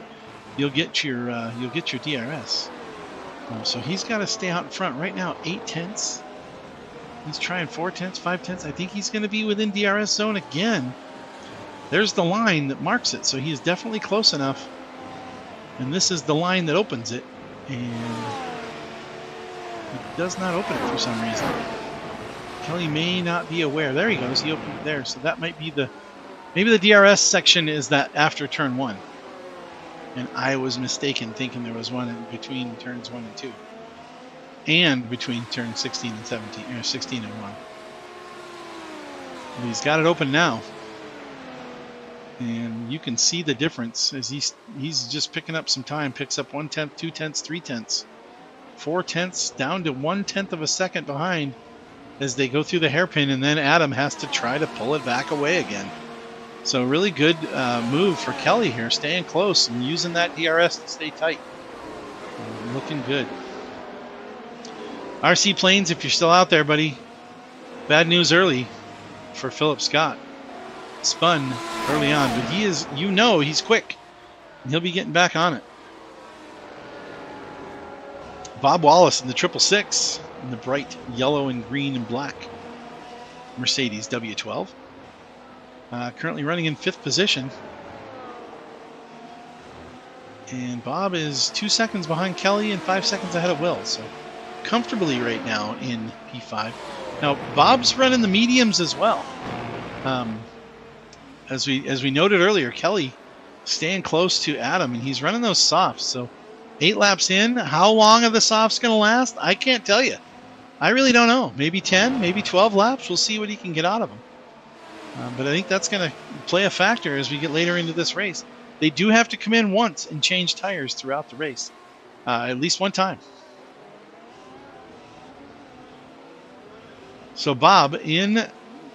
you'll get your DRS. So he's got to stay out in front right now. 8 tenths. He's trying 4 tenths, 5 tenths. I think he's going to be within DRS zone again. There's the line that marks it, so he is definitely close enough. And this is the line that opens it, and it does not open it for some reason. Kelly may not be aware. There he goes. He opened it there. So that might be maybe the DRS section is that after turn 1. And I was mistaken thinking there was one in between turns 1 and 2. And between turns 16 and 17, or 16 and 1. And he's got it open now. And you can see the difference as he's just picking up some time. Picks up 1 tenth, 2 tenths, 3 tenths. 4 tenths down to 1 tenth of a second behind as they go through the hairpin, and then Adam has to try to pull it back away again. So really good move for Kelly here, staying close and using that DRS to stay tight. Looking good. RC Planes, if you're still out there, buddy, bad news early for Philip Scott. Spun early on, but he is, he's quick. And he'll be getting back on it. Bob Wallace in the 666 in the bright yellow and green and black Mercedes W12. Currently running in 5th position. And Bob is 2 seconds behind Kelly and 5 seconds ahead of Will. So comfortably right now in P5. Now Bob's running the mediums as well. As we noted earlier, Kelly staying close to Adam, and he's running those softs. So 8 laps in, how long are the softs going to last? I can't tell you. I really don't know. Maybe 10, maybe 12 laps. We'll see what he can get out of them. But I think that's going to play a factor as we get later into this race. They do have to come in once and change tires throughout the race, at least one time. So Bob in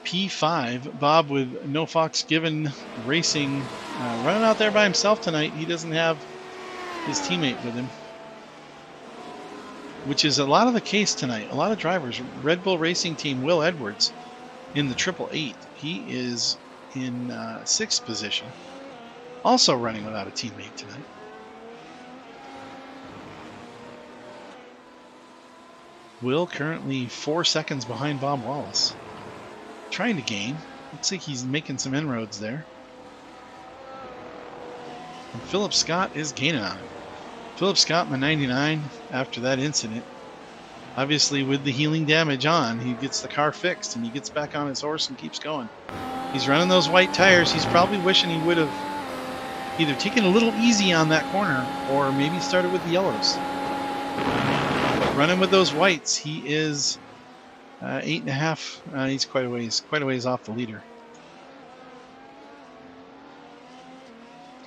P5. Bob with No Fox Given Racing running out there by himself tonight. He doesn't have his teammate with him, which is a lot of the case tonight. A lot of drivers. Red Bull Racing Team, Will Edwards in the 888. He is in 6th position, also running without a teammate tonight. Will currently 4 seconds behind Bob Wallace. Trying to gain. Looks like he's making some inroads there. And Philip Scott is gaining on him. Philip Scott in the 99 after that incident. Obviously with the healing damage on, he gets the car fixed and he gets back on his horse and keeps going. He's running those white tires. He's probably wishing he would have either taken a little easy on that corner or maybe started with the yellows. But running with those whites, he is 8.5. He's quite a ways off the leader.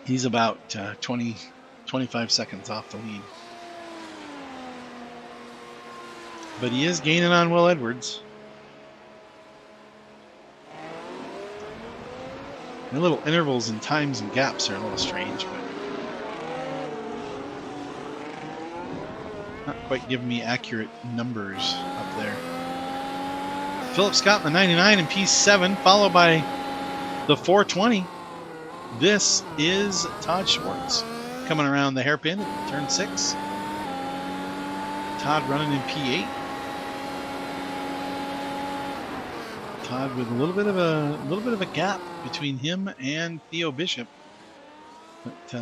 He's about 25 seconds off the lead. But he is gaining on Will Edwards. The little intervals and times and gaps are a little strange, but not quite giving me accurate numbers up there. Philip Scott in the 99 and P7, followed by the 420. This is Todd Schwartz coming around the hairpin at turn 6. Todd running in P8. Todd with a little bit of a gap between him and Theo Bishop, but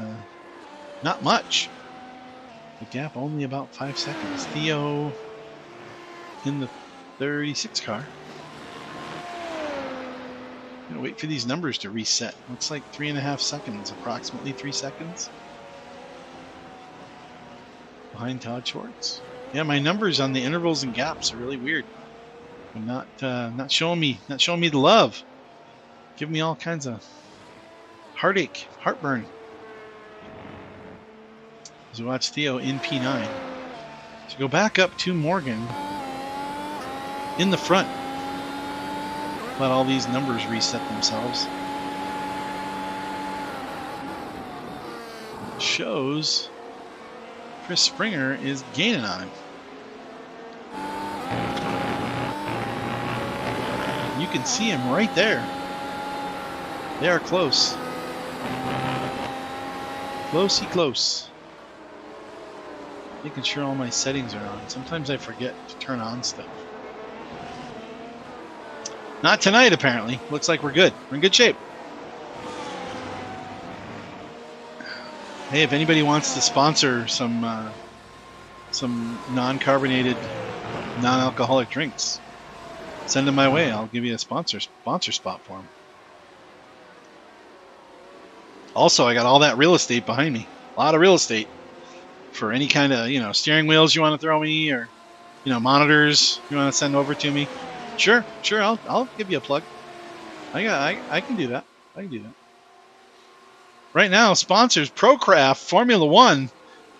not much. The gap only about 5 seconds. Theo in the 36 car. Gonna wait for these numbers to reset. Looks like 3.5 seconds, approximately 3 seconds behind Todd Schwartz. Yeah, my numbers on the intervals and gaps are really weird. They're not showing me the love. Giving me all kinds of heartache, heartburn. As we watch Theo in P9. So go back up to Morgan in the front. Let all these numbers reset themselves. It shows Chris Springer is gaining on him. You can see him right there. They are close. Closey close. Making sure all my settings are on. Sometimes I forget to turn on stuff. Not tonight, apparently. Looks like we're good. We're in good shape. Hey, if anybody wants to sponsor some non-carbonated, non-alcoholic drinks, send them my way. I'll give you a sponsor spot for them. Also, I got all that real estate behind me. A lot of real estate for any kind of, steering wheels you want to throw me, or, monitors you want to send over to me. Sure. I'll give you a plug. I can do that. Right now, sponsors Procraft Formula 1,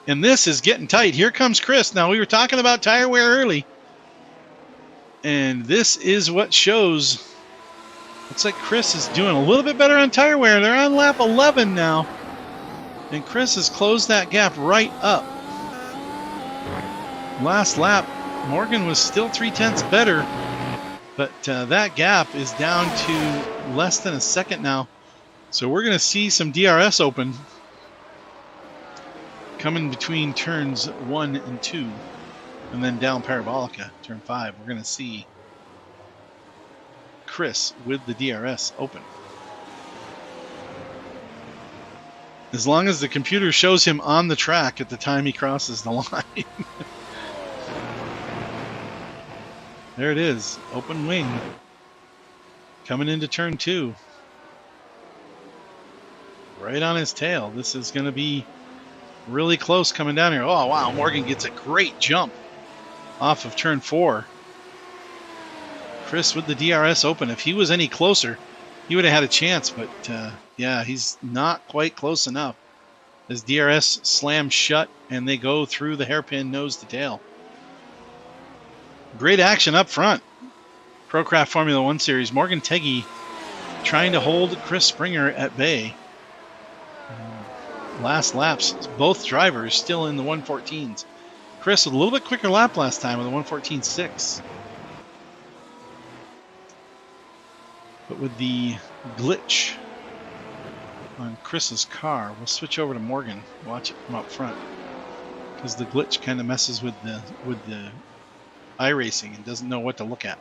and this is getting tight. Here comes Chris. Now, we were talking about tire wear early, and this is what shows. Looks like Chris is doing a little bit better on tire wear. They're on lap 11 now, and Chris has closed that gap right up. Last lap, Morgan was still 0.3 better, but that gap is down to less than a second now. So we're going to see some DRS open coming between turns 1 and 2, and then down Parabolica, turn 5. We're going to see Chris with the DRS open. As long as the computer shows him on the track at the time he crosses the line. There it is, open wing. Coming into turn 2. Right on his tail. This is going to be really close coming down here. Oh, wow. Morgan gets a great jump off of turn 4. Chris with the DRS open. If he was any closer, he would have had a chance. But, yeah, he's not quite close enough. As DRS slams shut, and they go through the hairpin nose to tail. Great action up front. Procraft Formula 1 Series. Morgan Teggy trying to hold Chris Springer at bay. Last laps, both drivers still in the 114s. Chris with a little bit quicker lap last time with a 114.6. But with the glitch on Chris's car, we'll switch over to Morgan. Watch it from up front, because the glitch kind of messes with the iRacing and doesn't know what to look at.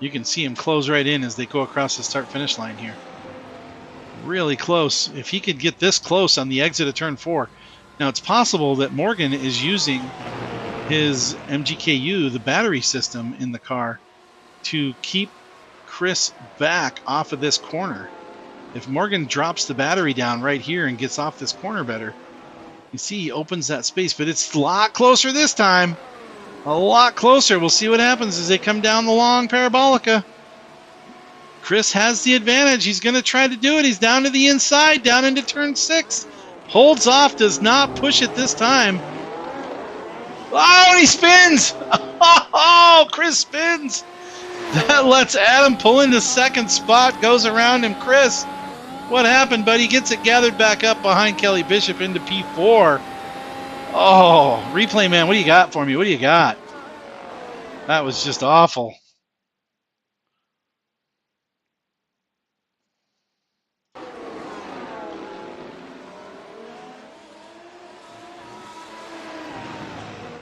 You can see him close right in as they go across the start-finish line here. Really close. If he could get this close on the exit of turn 4. Now, it's possible that Morgan is using his MGKU, the battery system in the car, to keep Chris back off of this corner. If Morgan drops the battery down right here and gets off this corner better, you see he opens that space, but it's a lot closer this time. A lot closer. We'll see what happens as they come down the long Parabolica. Chris has the advantage. He's going to try to do it. He's down to the inside, down into turn 6. Holds off, does not push it this time. Oh, and he spins! Oh, Chris spins! That lets Adam pull into second spot, goes around him. Chris, what happened, buddy? Gets it gathered back up behind Kelly Bishop into P4. Oh, replay man, what do you got for me? What do you got? That was just awful.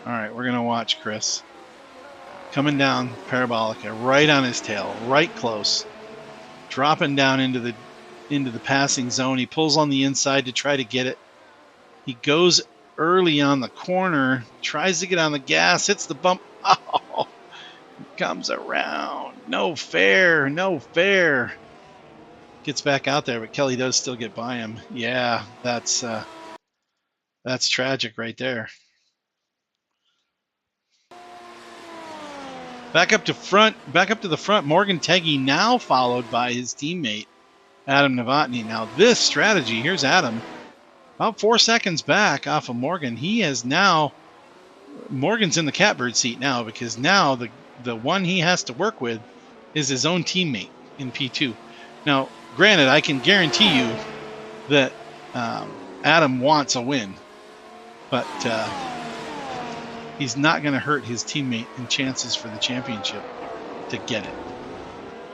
All right, we're going to watch Chris. Coming down Parabolica, right on his tail, right close. Dropping down into the passing zone. He pulls on the inside to try to get it. He goes early on the corner, tries to get on the gas, hits the bump. Oh, comes around. No fair, no fair. Gets back out there, but Kelly does still get by him. Yeah, that's tragic right there. Back up to the front, Morgan Teggy, now followed by his teammate, Adam Novotny. Now this strategy, here's Adam, about 4 seconds back off of Morgan. He has now, Morgan's in the catbird seat now, because now the one he has to work with is his own teammate in P2. Now, granted, I can guarantee you that Adam wants a win, but he's not going to hurt his teammate in chances for the championship to get it.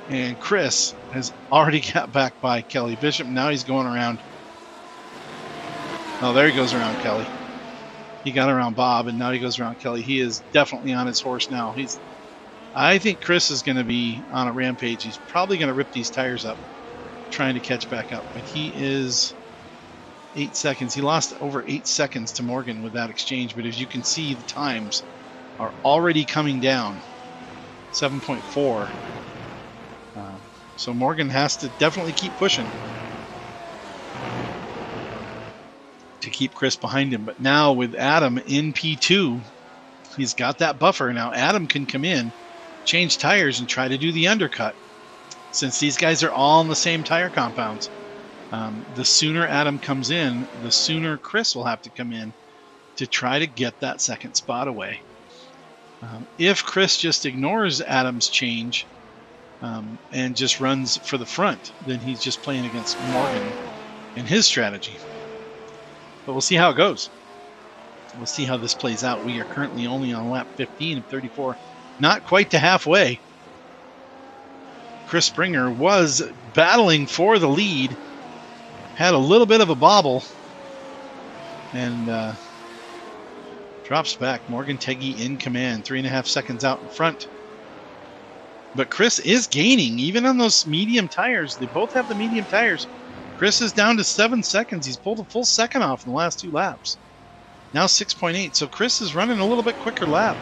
And Chris has already got back by Kelly Bishop. Now he's going around Oh, there he goes around Kelly. He got around Bob, and now he goes around Kelly. He is definitely on his horse now. I think Chris is going to be on a rampage. He's probably going to rip these tires up, trying to catch back up. But he is 8 seconds. He lost over 8 seconds to Morgan with that exchange. But as you can see, the times are already coming down. 7.4. So Morgan has to definitely keep pushing to keep Chris behind him. But now with Adam in P2, he's got that buffer. Now Adam can come in, change tires, and try to do the undercut. Since these guys are all in the same tire compounds, the sooner Adam comes in, the sooner Chris will have to come in to try to get that second spot away. If Chris just ignores Adam's change and just runs for the front, then he's just playing against Morgan and his strategy. But we'll see how it goes. We'll see how this plays out. We are currently only on lap 15 of 34, not quite to halfway. Chris Springer was battling for the lead, had a little bit of a bobble, and drops back. Morgan Teggy in command, 3.5 seconds out in front. But Chris is gaining, even on those medium tires. They both have the medium tires. Chris is down to 7 seconds. He's pulled a full second off in the last 2 laps. Now 6.8. So Chris is running a little bit quicker lap.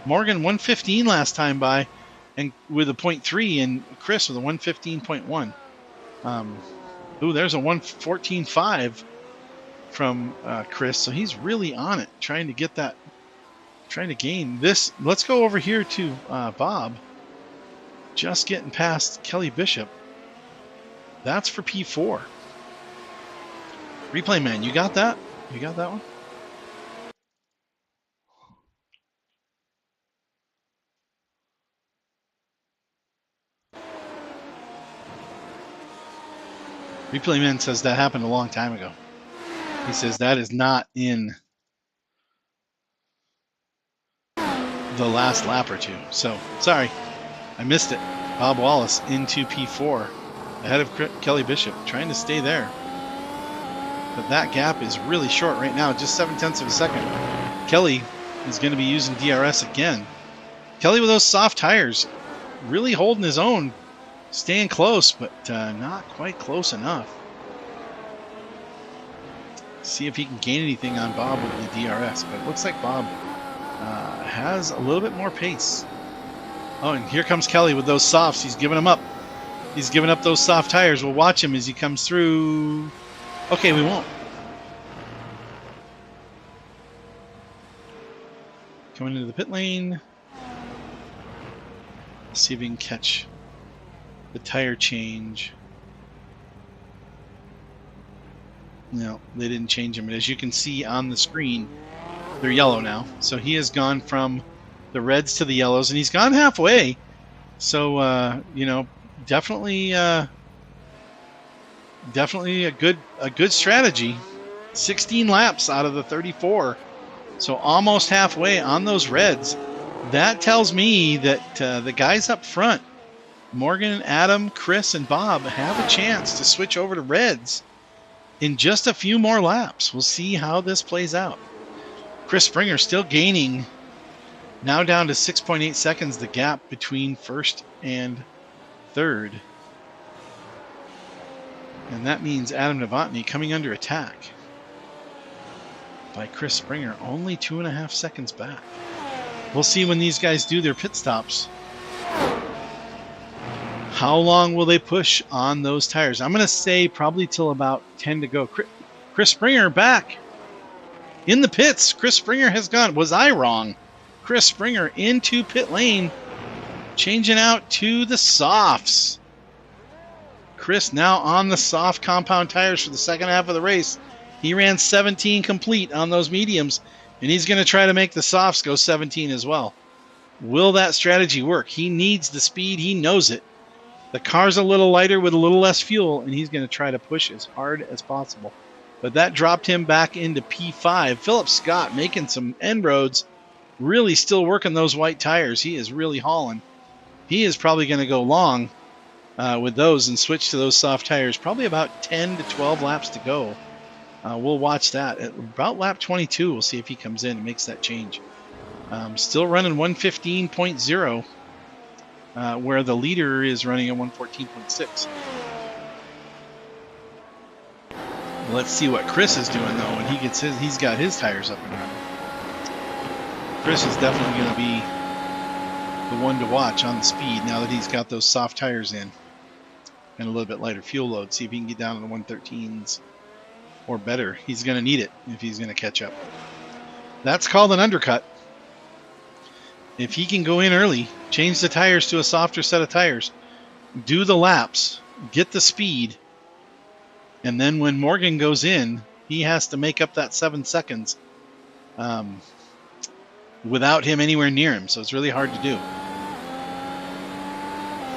Morgan 1:15 last time by, and with a 0.3, and Chris with a 1:15.1. Ooh, there's a 1:14.5 from Chris. So he's really on it, trying to get that, trying to gain this. Let's go over here to Bob. Just getting past Kelly Bishop. That's for P4. Replay man, you got that? You got that one? Replay man says that happened a long time ago. He says that is not in the last lap or two. So, sorry, I missed it. Bob Wallace into P4 ahead of Kelly Bishop, trying to stay there. But that gap is really short right now, just 0.7 of a second. Kelly is going to be using DRS again. Kelly with those soft tires, really holding his own, staying close, but not quite close enough. See if he can gain anything on Bob with the DRS, but it looks like Bob has a little bit more pace. Oh, and here comes Kelly with those softs. He's giving them up. He's giving up those soft tires. We'll watch him as he comes through. Okay, we won't. Coming into the pit lane. Let's see if we can catch the tire change. No, they didn't change them. But as you can see on the screen, they're yellow now. So he has gone from the reds to the yellows, and he's gone halfway. So, you know, definitely a good strategy. 16 laps out of the 34, so almost halfway on those reds. That tells me that the guys up front, Morgan, Adam, Chris, and Bob, have a chance to switch over to reds in just a few more laps. We'll see how this plays out. Chris Springer still gaining, now down to 6.8 seconds, the gap between first and third. And that means Adam Novotny coming under attack by Chris Springer, only 2.5 seconds back. We'll see when these guys do their pit stops. How long will they push on those tires? I'm going to say probably till about 10 to go. Chris Springer back in the pits. Chris Springer has gone. Was I wrong? Chris Springer into pit lane, changing out to the softs. Chris now on the soft compound tires for the second half of the race. He ran 17 complete on those mediums, and he's going to try to make the softs go 17 as well. Will that strategy work? He needs the speed. He knows it. The car's a little lighter with a little less fuel, and he's going to try to push as hard as possible. But that dropped him back into P5. Philip Scott making some inroads, really still working those white tires. He is really hauling. He is probably going to go long with those and switch to those soft tires. Probably about 10 to 12 laps to go We'll watch that. At about lap 22, we'll see if he comes in and makes that change. Still running 115.0, where the leader is running at 114.6. Let's see what Chris is doing, though, when he gets he's got his tires up and running. Chris is definitely going to be the one to watch on the speed now that he's got those soft tires in and a little bit lighter fuel load. See if he can get down to the 113s or better. He's going to need it if he's going to catch up. That's called an undercut. If he can go in early, change the tires to a softer set of tires, do the laps, get the speed, and then when Morgan goes in, he has to make up that 7 seconds without him anywhere near him. So it's really hard to do.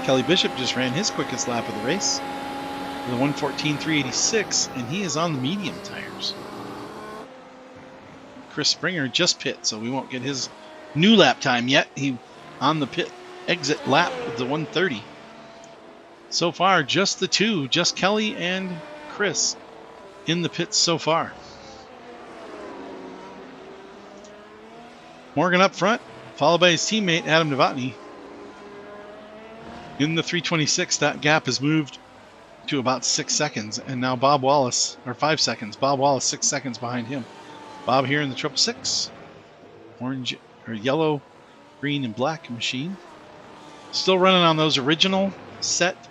Kelly Bishop just ran his quickest lap of the race with a 1:14.386, and he is on the medium tires. Chris Springer just pit, so we won't get his new lap time yet. He on the pit exit lap of the 1:30. So far, just the two, just Kelly and Chris in the pits so far. Morgan up front, followed by his teammate Adam Novotny. In the 326, that gap has moved to about 6 seconds, and now Bob Wallace, or 5 seconds. Bob Wallace 6 seconds behind him. Bob here in the 666, orange or yellow, green, and black machine. Still running on those original set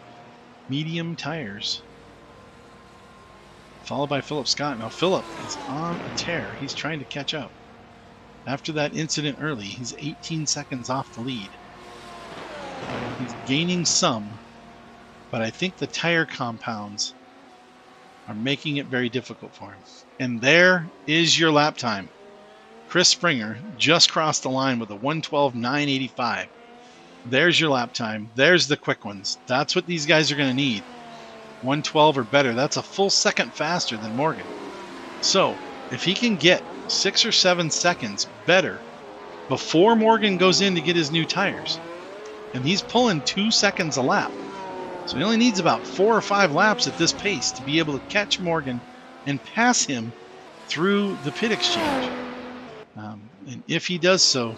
medium tires. Followed by Philip Scott. Now Philip is on a tear. He's trying to catch up. After that incident early, he's 18 seconds off the lead. He's gaining some, but I think the tire compounds are making it very difficult for him. And there is your lap time. Chris Springer just crossed the line with a 1:12.985. There's your lap time. There's the quick ones. That's what these guys are going to need. 1:12 or better. That's a full second faster than Morgan. So if he can get 6 or 7 seconds better before Morgan goes in to get his new tires, and he's pulling 2 seconds a lap, so he only needs about 4 or 5 laps at this pace to be able to catch Morgan and pass him through the pit exchange. And if he does so,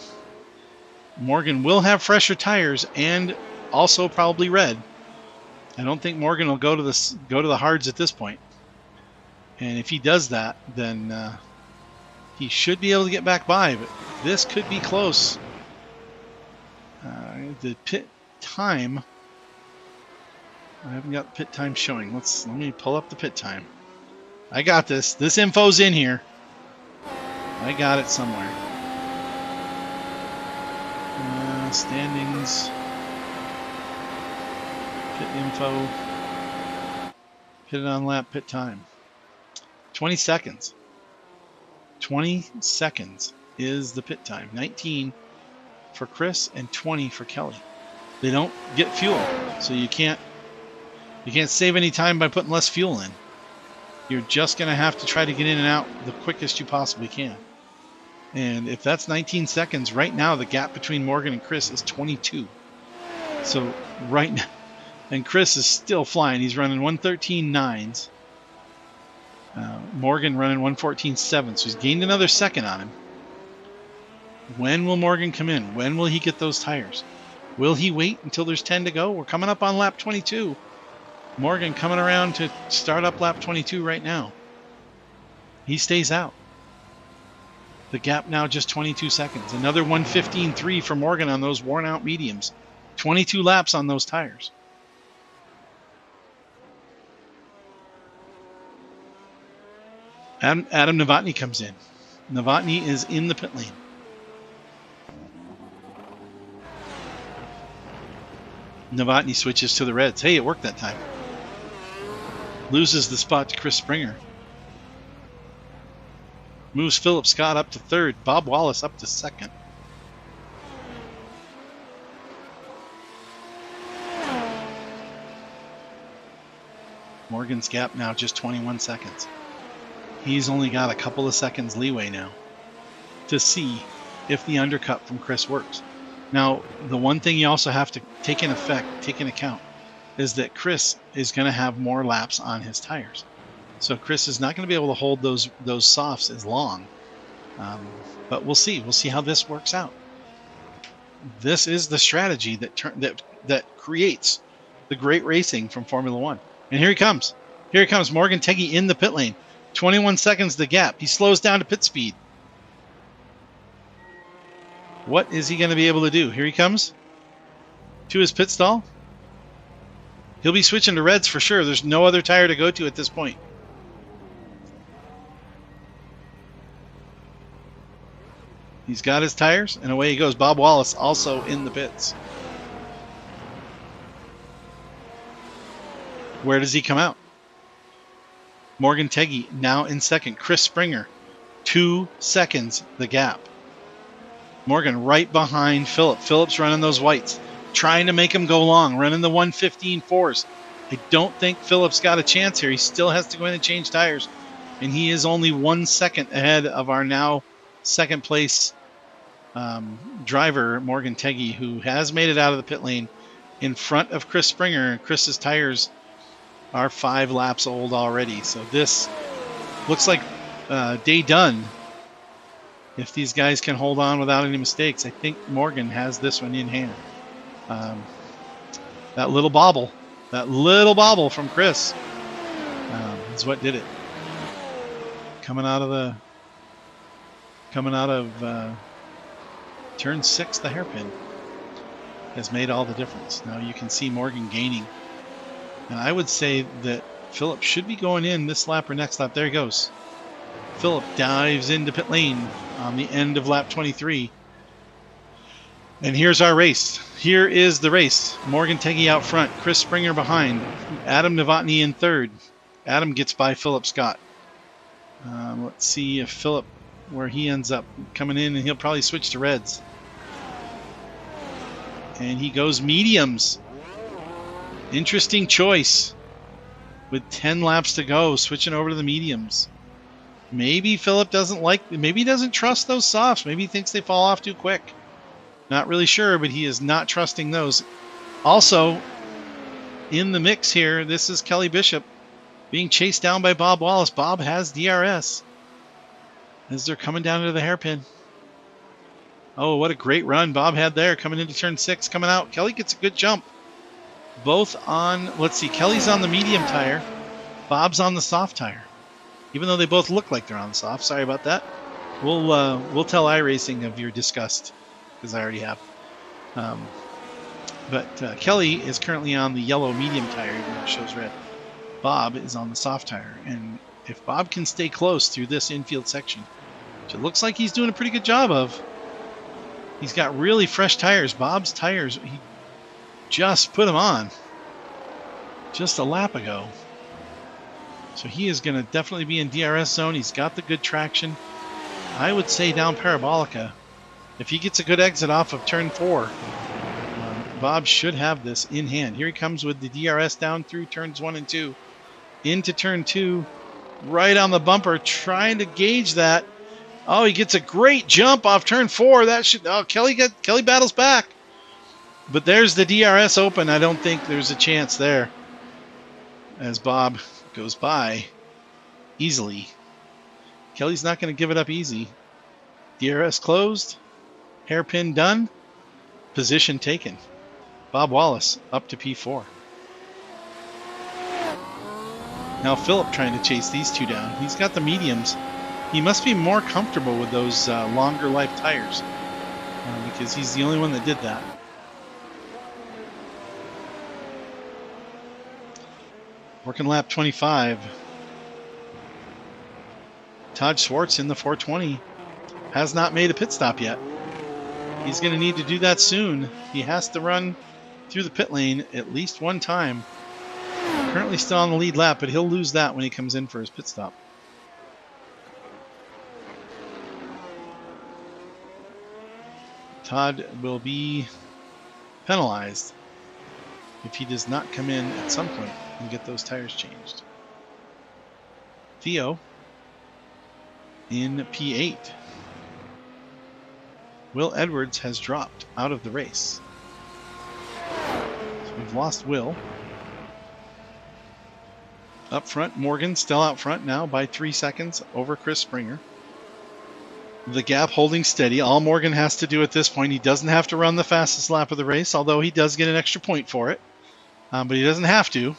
Morgan will have fresher tires and also probably red. I don't think Morgan will go to the hards at this point. And if he does that, then he should be able to get back by. But this could be close. The pit time. I haven't got the pit time showing. Let me pull up the pit time. I got this. This info's in here. I got it somewhere. Standings. Pit info. Pit on lap, pit time. 20 seconds. 20 seconds is the pit time. 19 for Chris and 20 for Kelly. They don't get fuel, so you can't save any time by putting less fuel in. You're just going to have to try to get in and out the quickest you possibly can. And if that's 19 seconds, right now the gap between Morgan and Chris is 22. So right now, and Chris is still flying. He's running 1:13.9s. Morgan running 1:14.7, so he's gained another second on him. When will Morgan come in? When will he get those tires? Will he wait until there's 10 to go? We're coming up on lap 22. Morgan coming around to start up lap 22 right now. He stays out. The gap now just 22 seconds. Another 1:15.3 for Morgan on those worn out mediums. 22 laps on those tires. Adam Novotny comes in. Novotny is in the pit lane. Novotny switches to the reds. Hey, it worked that time. Loses the spot to Chris Springer. Moves Philip Scott up to third. Bob Wallace up to second. Morgan's gap now just 21 seconds. He's only got a couple of seconds leeway now to see if the undercut from Chris works. Now, the one thing you also have to take into account is that Chris is going to have more laps on his tires. So Chris is not going to be able to hold those softs as long. But we'll see. We'll see how this works out. This is the strategy that creates the great racing from Formula One. And here he comes. Here he comes. Morgan Teggy in the pit lane. 21 seconds the gap. He slows down to pit speed. What is he going to be able to do? Here he comes to his pit stall. He'll be switching to reds for sure. There's no other tire to go to at this point. He's got his tires, and away he goes. Bob Wallace also in the pits. Where does he come out? Morgan Teggy now in second. Chris Springer, 2 seconds the gap. Morgan right behind Phillip. Phillip's running those whites, trying to make him go long, running the 115.4s. I don't think Phillip's got a chance here. He still has to go in and change tires, and he is only 1 second ahead of our now second place driver, Morgan Teggy, who has made it out of the pit lane in front of Chris Springer. Chris's tires are 5 laps old already, so this looks like day done. If these guys can hold on without any mistakes, I think Morgan has this one in hand. That little bobble from Chris is what did it. Coming out of turn 6, the hairpin has made all the difference. Now you can see Morgan gaining. And I would say that Phillip should be going in this lap or next lap. There he goes. Phillip dives into pit lane on the end of lap 23. And here's our race. Here is the race. Morgan Teggy out front. Chris Springer behind. Adam Novotny in third. Adam gets by Phillip Scott. Let's see if Phillip, where he ends up coming in, and he'll probably switch to reds. And he goes mediums. Interesting choice. With 10 laps to go, switching over to the mediums. Maybe Phillip maybe he doesn't trust those softs. Maybe he thinks they fall off too quick. Not really sure, but he is not trusting those. Also, in the mix here, this is Kelly Bishop being chased down by Bob Wallace. Bob has DRS as they're coming down into the hairpin. Oh, what a great run Bob had there coming into turn 6, coming out. Kelly gets a good jump. Both on, let's see, Kelly's on the medium tire. Bob's on the soft tire. Even though they both look like they're on the soft. Sorry about that. We'll tell iRacing of your disgust, because I already have. But Kelly is currently on the yellow medium tire, even though it shows red. Bob is on the soft tire. And if Bob can stay close through this infield section, which it looks like he's doing a pretty good job of, he's got really fresh tires. Bob's tires, he just put them on just a lap ago. So he is going to definitely be in DRS zone. He's got the good traction. I would say down Parabolica, if he gets a good exit off of turn 4, Bob should have this in hand. Here he comes with the DRS down through turns 1 and 2. Into turn 2, right on the bumper, trying to gauge that. Oh, he gets a great jump off turn 4. That should, oh, Kelly battles back. But there's the DRS open. I don't think there's a chance there, as Bob goes by easily. Kelly's not going to give it up easy. DRS closed. Hairpin done. Position taken. Bob Wallace up to P4. Now Phillip trying to chase these two down. He's got the mediums. He must be more comfortable with those longer life tires because he's the only one that did that. Working lap 25. Todd Schwartz in the 420 has not made a pit stop yet. He's going to need to do that soon. He has to run through the pit lane at least one time. Currently still on the lead lap, but he'll lose that when he comes in for his pit stop. Todd will be penalized if he does not come in at some point and get those tires changed. Theo in P8. Will Edwards has dropped out of the race. So we've lost Will. Up front, Morgan still out front now by 3 seconds over Chris Springer. The gap holding steady. All Morgan has to do at this point, he doesn't have to run the fastest lap of the race, although he does get an extra point for it. But he doesn't have to.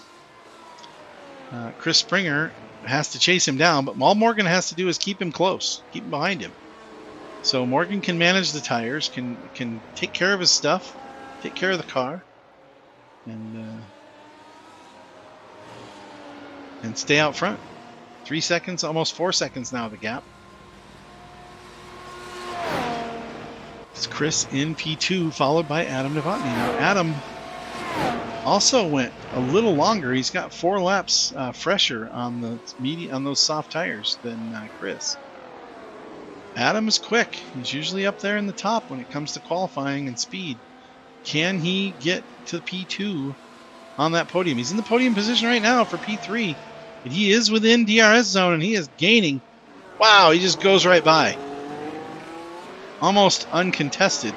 Chris Springer has to chase him down, but all Morgan has to do is keep him close, keep him behind him. So Morgan can manage the tires, can take care of his stuff, take care of the car, and stay out front. 3 seconds, almost 4 seconds now, the gap. It's Chris in P2, followed by Adam Novotny. Now, Adam also went a little longer. He's got 4 laps fresher on those soft tires than Chris. Adam is quick. He's usually up there in the top when it comes to qualifying and speed. Can he get to P2 on that podium? He's in the podium position right now for P3. But he is within DRS zone, and he is gaining. Wow, he just goes right by. Almost uncontested.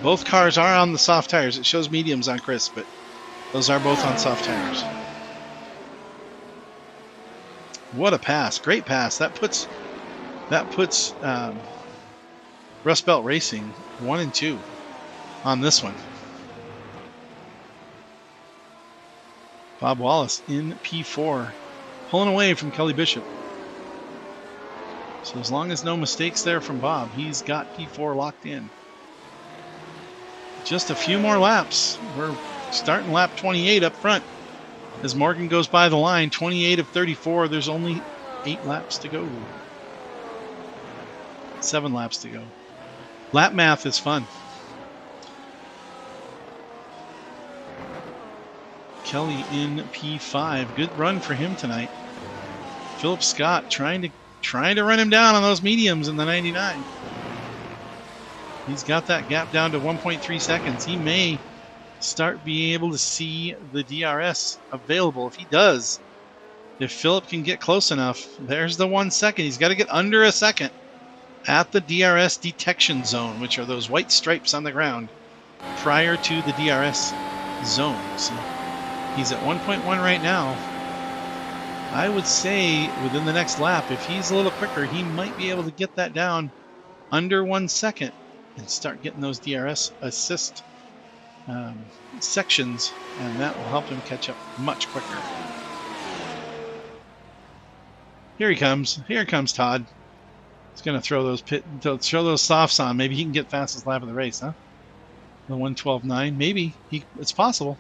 Both cars are on the soft tires. It shows mediums on Chris, but those are both on soft tires. What a pass. Great pass. That puts Rust Belt Racing 1 and 2 on this one. Bob Wallace in P4, pulling away from Kelly Bishop. So as long as no mistakes there from Bob, he's got P4 locked in. Just a few more laps. We're starting lap 28 up front. As Morgan goes by the line, 28 of 34. There's only 8 laps to go. 7 laps to go. Lap math is fun. Kelly in P5. Good run for him tonight. Philip Scott trying to run him down on those mediums in the 99. He's got that gap down to 1.3 seconds. He may start being able to see the DRS available. If he does, if Philip can get close enough, there's the 1 second. He's got to get under a second at the DRS detection zone, which are those white stripes on the ground prior to the DRS zone. So he's at 1.1 right now. I would say within the next lap, if he's a little quicker, he might be able to get that down under 1 second and start getting those DRS assist sections, and that will help him catch up much quicker. Here he comes. Here comes Todd. He's going to throw those softs on. Maybe he can get fastest lap of the race, huh? The 1:12.9. Maybe. It's possible.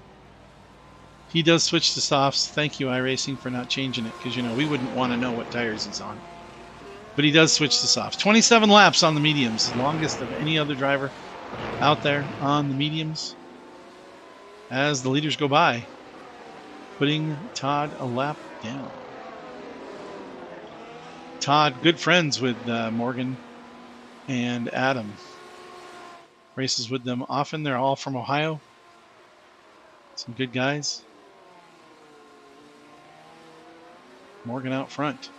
He does switch to softs. Thank you, iRacing, for not changing it, because, you know, we wouldn't want to know what tires he's on. But he does switch to softs. 27 laps on the mediums, the longest of any other driver out there on the mediums. As the leaders go by, putting Todd a lap down. Todd, good friends with Morgan and Adam. Races with them often. They're all from Ohio. Some good guys. Morgan out front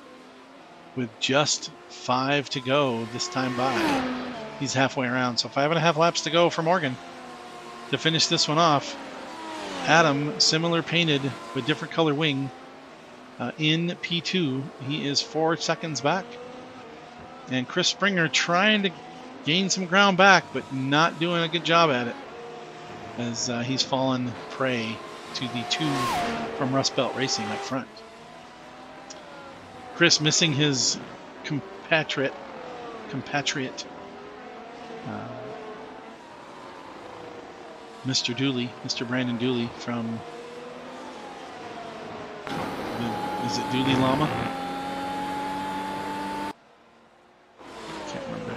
with just 5 to go this time by. He's halfway around, so 5.5 laps to go for Morgan to finish this one off. Adam, similar painted with different color wing, in P2. He is 4 seconds back. And Chris Springer trying to gain some ground back, but not doing a good job at it, as he's fallen prey to the 2 from Rust Belt Racing up front. Chris missing his compatriot, Mr. Dooley, Mr. Brandon Dooley from, is it Dooley Llama? Can't remember.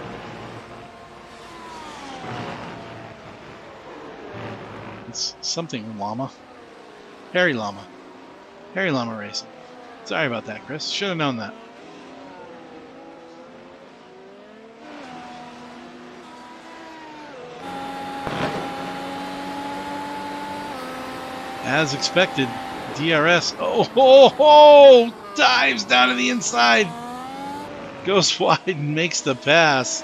It's something Llama. Harry Llama. Harry Llama Racing. Sorry about that, Chris. Should have known that. As expected, DRS. Oh, dives down to the inside. Goes wide and makes the pass.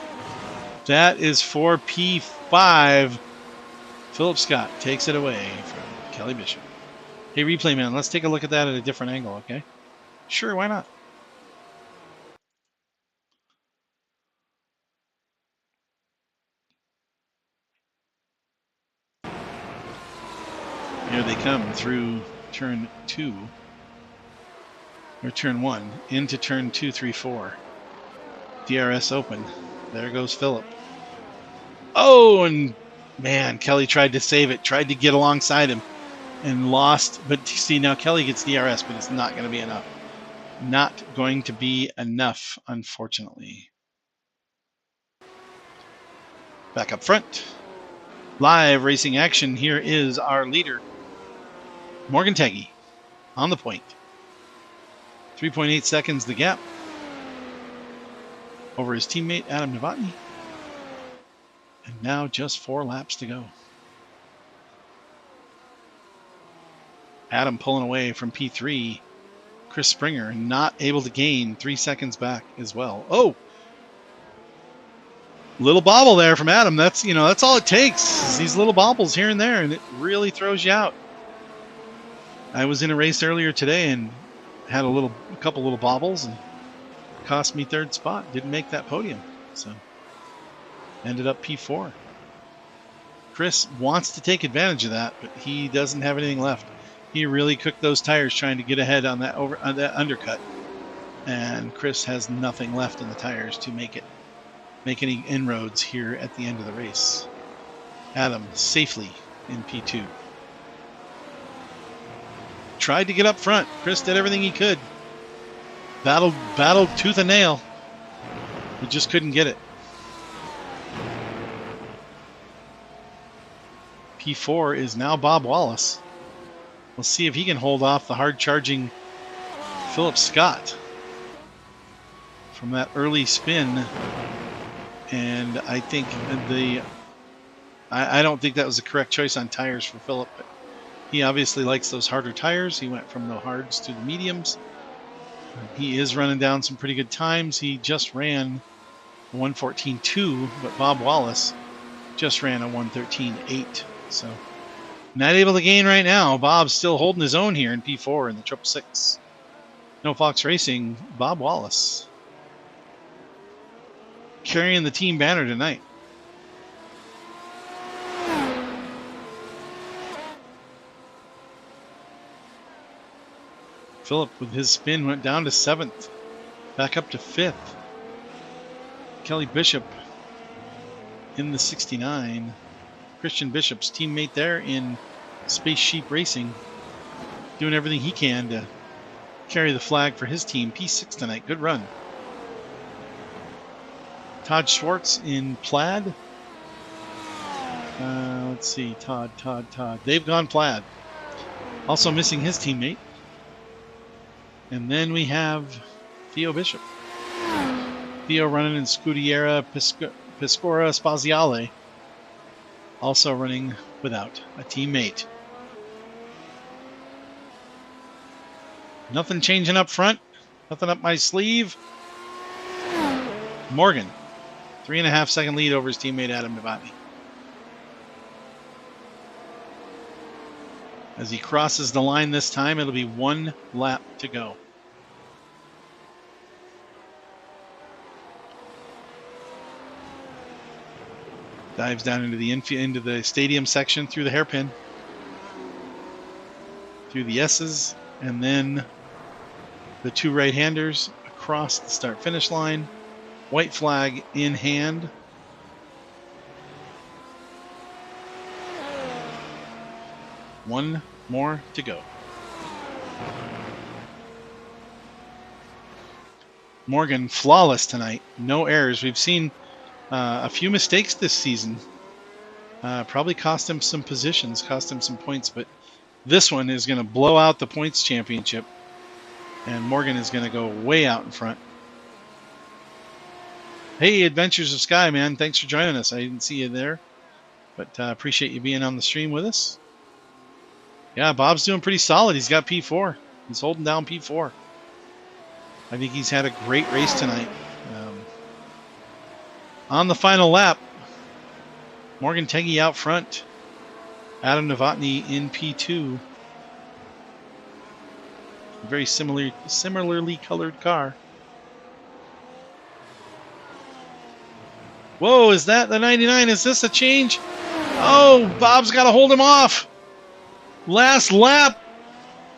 That is for P5. Philip Scott takes it away from Kelly Bishop. Hey, replay man, let's take a look at that at a different angle, okay? Sure, why not? Here they come through turn 2, or turn 1, into turn 2, 3, 4. DRS open. There goes Phillip. Oh, and man, Kelly tried to save it, tried to get alongside him, and lost. But see, now Kelly gets DRS, but it's not going to be enough. Not going to be enough, unfortunately. Back up front. Live racing action. Here is our leader, Morgan Teggy, on the point. 3.8 seconds the gap over his teammate, Adam Novotny. And now just 4 laps to go. Adam pulling away from P3. Chris Springer not able to gain 3 seconds back as well. Oh! Little bobble there from Adam. That's, that's all it takes. Is these little bobbles here and there, and it really throws you out. I was in a race earlier today and had a couple little bobbles and cost me 3rd spot. Didn't make that podium, so ended up P4. Chris wants to take advantage of that, but he doesn't have anything left. He really cooked those tires trying to get ahead on that undercut, and Chris has nothing left in the tires to make any inroads here at the end of the race. Adam safely in P2. Tried to get up front. Chris did everything he could. Battled tooth and nail, but just couldn't get it. P4 is now Bob Wallace. We'll see if he can hold off the hard-charging Phillip Scott from that early spin. And I think I don't think that was the correct choice on tires for Phillip, but he obviously likes those harder tires. He went from the hards to the mediums. He is running down some pretty good times. He just ran a 1:14.2, but Bob Wallace just ran a 1:13.8. So not able to gain right now. Bob's still holding his own here in P4 in the 666. No Fox Racing, Bob Wallace carrying the team banner tonight. Phillip with his spin went down to 7th, back up to 5th. Kelly Bishop in the 69. Christian Bishop's teammate there in Space Sheep Racing, doing everything he can to carry the flag for his team. P6 tonight. Good run. Todd Schwartz in plaid. Let's see. Todd. They've gone plaid. Also missing his teammate. And then we have Theo Bishop. Theo running in Scudiera Pescora Spaziale. Also running without a teammate. Nothing changing up front. Nothing up my sleeve. Morgan. 3.5 second lead over his teammate Adam Novotny. As he crosses the line this time, it'll be 1 lap to go. Dives down into the stadium section through the hairpin, through the S's, and then the 2 right-handers across the start-finish line. White flag in hand. One more to go. Morgan flawless tonight. No errors. We've seen a few mistakes this season. Probably cost him some positions, cost him some points, but this one is going to blow out the points championship, and Morgan is going to go way out in front. Hey, Adventures of Sky, man. Thanks for joining us. I didn't see you there, but appreciate you being on the stream with us. Yeah, Bob's doing pretty solid. He's got P4. He's holding down P4. I think he's had a great race tonight. On the final lap, Morgan Teggy out front. Adam Novotny in P2. Very similarly colored car. Whoa, is that the 99? Is this a change? Oh, Bob's got to hold him off. Last lap.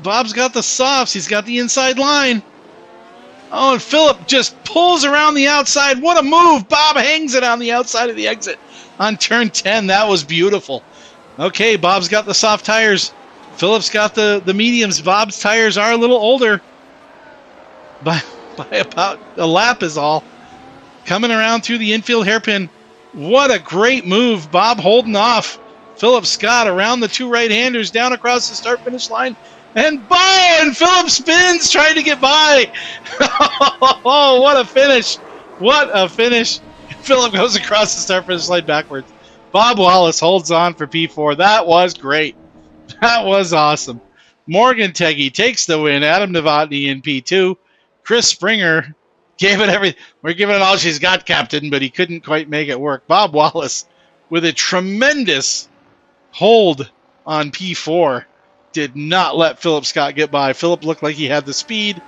Bob's got the softs. He's got the inside line. Oh, and Philip just pulls around the outside. What a move. Bob hangs it on the outside of the exit on turn 10. That was beautiful. Okay, Bob's got the soft tires. Philip's got the mediums. Bob's tires are a little older. By about a lap is all. Coming around through the infield hairpin. What a great move. Bob holding off. Philip Scott around the two right-handers down across the start-finish line. And Philip spins trying to get by. Oh, what a finish. What a finish. Philip goes across the start-finish line backwards. Bob Wallace holds on for P4. That was great. That was awesome. Morgan Teggy takes the win. Adam Novotny in P2. Chris Springer gave it everything. We're giving it all she's got, Captain, but he couldn't quite make it work. Bob Wallace with a tremendous hold on P4. Did not let Philip Scott get by. Philip looked like he had the speed.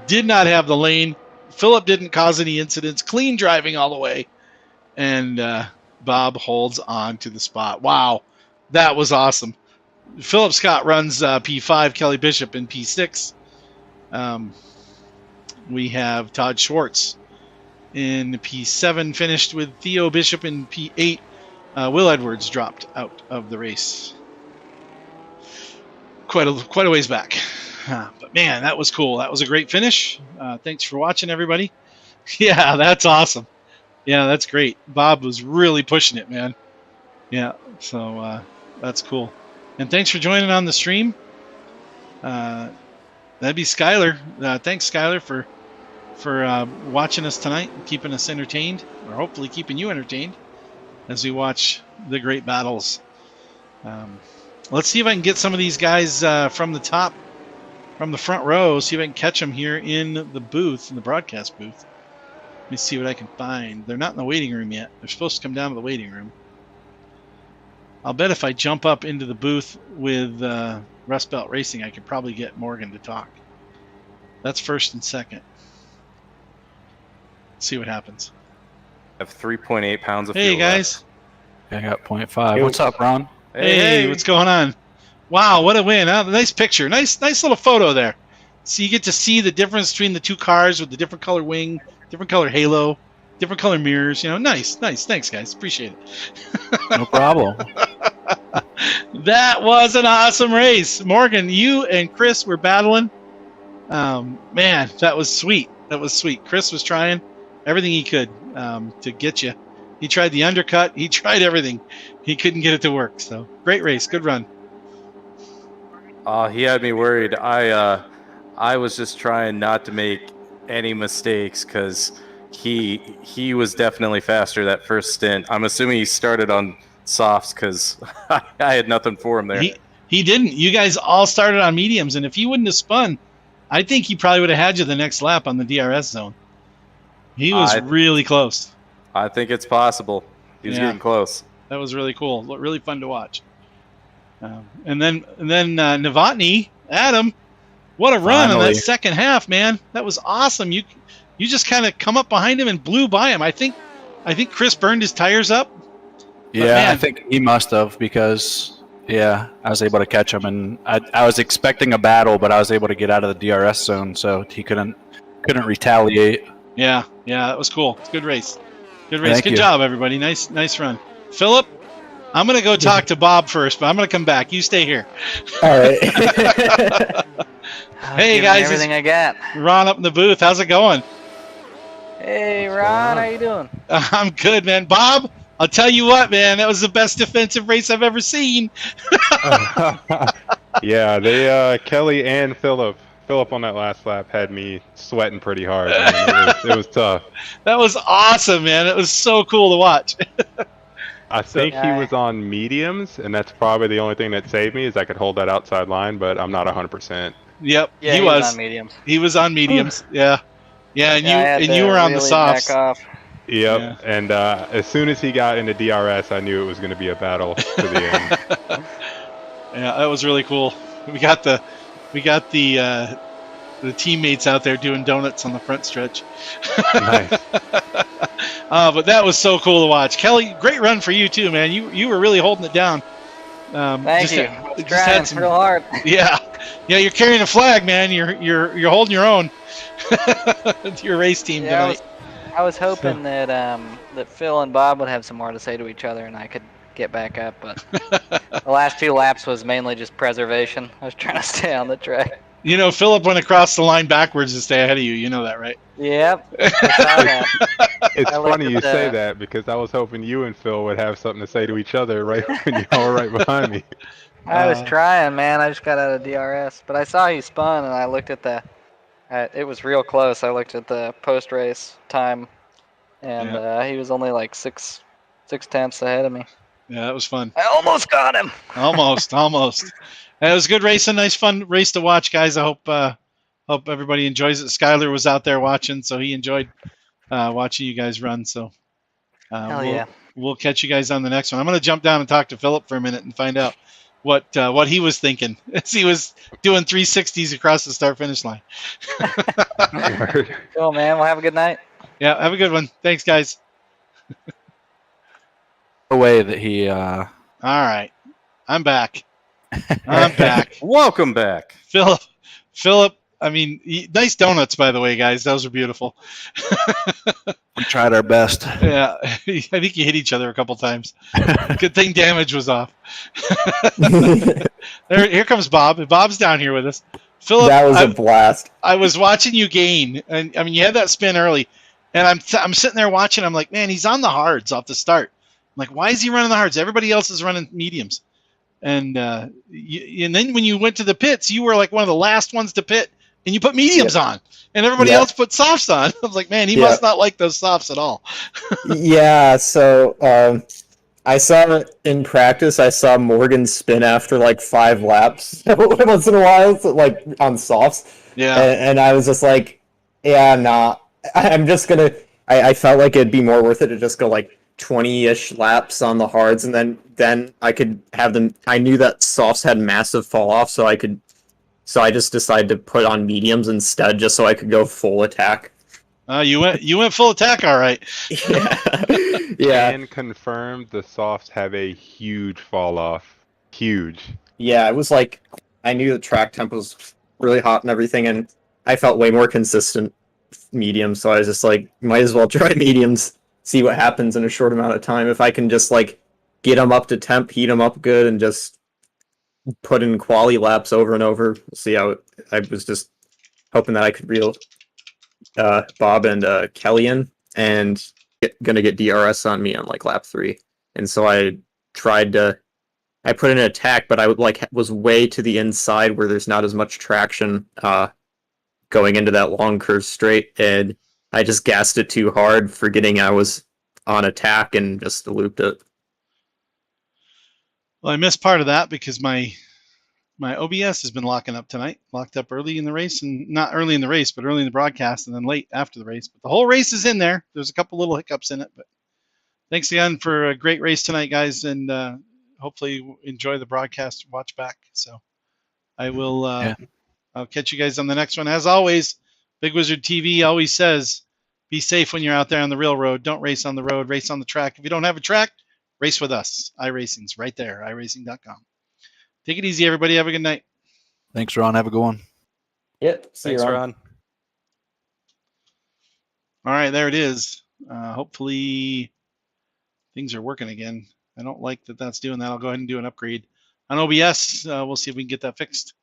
Did not have the lane. Philip didn't cause any incidents. Clean driving all the way. And Bob holds on to the spot. Wow. That was awesome. Philip Scott runs P5, Kelly Bishop in P6. We have Todd Schwartz in P7, finished with Theo Bishop in P8. Will Edwards dropped out of the race. Quite a ways back. But man, that was cool. That was a great finish. Thanks for watching, everybody. Yeah, that's awesome. Yeah, that's great. Bob was really pushing it, man. Yeah, so that's cool. And thanks for joining on the stream. That'd be Skylar. Thanks, Skylar, for watching us tonight and keeping us entertained, or hopefully keeping you entertained as we watch the great battles. Let's see if I can get some of these guys from the top, from the front row, see if I can catch them here in the booth, in the broadcast booth. Let me see what I can find. They're not in the waiting room yet. They're supposed to come down to the waiting room. I'll bet if I jump up into the booth with Rust Belt Racing, I could probably get Morgan to talk. That's first and second. See what happens. I have 3.8 pounds of fuel. Hey, guys. I got 0.5. What's up, Ron? Hey, what's going on? Wow, what a win. Nice picture. Nice little photo there. So you get to see the difference between the two cars with the different color wing, different color halo, different color mirrors. You know, nice. Thanks, guys. Appreciate it. No problem. That was an awesome race. Morgan, you and Chris were battling. Man, that was sweet. That was sweet. Chris was trying everything he could to get you. He tried the undercut. He tried everything. He couldn't get it to work. So great race. Good run. He had me worried. I was just trying not to make any mistakes because he was definitely faster that first stint. I'm assuming he started on softs because I had nothing for him there. He didn't. You guys all started on mediums, and if he wouldn't have spun, I think he probably would have had you the next lap on the DRS zone. He was really close. I think it's possible. He was getting close. That was really cool. Really fun to watch. And then Novotny, Adam, what a run in that second half, man! That was awesome. You just kind of come up behind him and blew by him. I think Chris burned his tires up. Yeah, man, I think he must have because I was able to catch him, and I was expecting a battle, but I was able to get out of the DRS zone, so he couldn't retaliate. Yeah, that was cool. It's a good race. Good race. Good job, everybody. Nice run. Philip, I'm going to go talk to Bob first, but I'm going to come back. You stay here. All right. Hey, guys. Everything I got. Ron up in the booth. How's it going? Hey, Ron. How you doing? I'm good, man. Bob, I'll tell you what, man. That was the best defensive race I've ever seen. Yeah, they Kelly and Philip on that last lap had me sweating pretty hard. I mean, it was tough. That was awesome, man. It was so cool to watch. I think he was on mediums, and that's probably the only thing that saved me is I could hold that outside line, but I'm not 100%. Yep, yeah, he was on mediums. He was on mediums. Yeah, and you were on the softs. Yep, yeah. And as soon as he got into DRS, I knew it was going to be a battle to the end. Yeah, that was really cool. We got the teammates out there doing donuts on the front stretch. Nice. But that was so cool to watch. Kelly, great run for you too, man. You were really holding it down. Thank you. I was trying real hard. Yeah, you're carrying a flag, man. You're holding your own. Your race team tonight. I was hoping that that Phil and Bob would have some more to say to each other, and I could get back up. But the last few laps was mainly just preservation. I was trying to stay on the track. You know, Philip went across the line backwards to stay ahead of you. You know that, right? Yep. I saw that. It's funny you say that because I was hoping you and Phil would have something to say to each other right when y'all were right behind me. I was trying, man. I just got out of DRS, but I saw he spun, and I looked at the. It was real close. I looked at the post-race time, and he was only like six tenths ahead of me. Yeah, that was fun. I almost got him. Almost. It was a good race, a nice fun race to watch, guys. I hope everybody enjoys it. Skyler was out there watching, so he enjoyed watching you guys run. So we'll catch you guys on the next one. I'm going to jump down and talk to Philip for a minute and find out what he was thinking as he was doing 360s across the start-finish line. Cool, man. Well, have a good night. Yeah, have a good one. Thanks, guys. No way that he. All right, I'm back. I'm back. Welcome back, Philip. I mean, nice donuts, by the way, guys. Those are beautiful. We tried our best. Yeah, I think you hit each other a couple times. Good thing damage was off. Here comes Bob. Bob's down here with us. Philip, that was a blast. I was watching you gain, and I mean, you had that spin early, and I'm sitting there watching. I'm like, man, he's on the hards off the start. I'm like, why is he running the hards? Everybody else is running mediums. And then when you went to the pits, you were like one of the last ones to pit, and you put mediums on, and everybody else put softs on. I was like, man, he must not like those softs at all. Yeah, so I saw it in practice. I saw Morgan spin after like 5 laps once in a while, so, like on softs. Yeah. And I was just like, yeah, nah. I'm just gonna. I felt like it'd be more worth it to just go like 20-ish laps on the hards, and then I could have them. I knew that softs had massive fall off, so I just decided to put on mediums instead, just so I could go full attack. You went full attack, all right. Yeah. And confirmed the softs have a huge fall off. Huge. Yeah, it was like I knew the track tempo was really hot and everything, and I felt way more consistent medium, so I was just like, might as well try mediums, see what happens in a short amount of time. If I can just like get them up to temp, heat them up good, and just put in quali laps over and over. We'll see how I was just hoping that I could reel Bob and Kelly in, and gonna get DRS on me on like lap 3. And so I put in an attack, but I was way to the inside where there's not as much traction going into that long curve straight, and I just gassed it too hard, forgetting I was on attack, and just looped it. Well, I missed part of that because my OBS has been locking up tonight. Locked up early in the race, and not early in the race, but early in the broadcast, and then late after the race. But the whole race is in there. There's a couple little hiccups in it, but thanks again for a great race tonight, guys, and hopefully enjoy the broadcast. Watch back. So I will. I'll catch you guys on the next one. As always, Bigg Wizurd TV always says, be safe when you're out there on the real road. Don't race on the road. Race on the track. If you don't have a track, race with us. iRacing's right there, iRacing.com. Take it easy, everybody. Have a good night. Thanks, Ron. Have a good one. Yep. Thanks, Ron. All right, there it is. Hopefully things are working again. I don't like that that's doing that. I'll go ahead and do an upgrade on OBS. We'll see if we can get that fixed.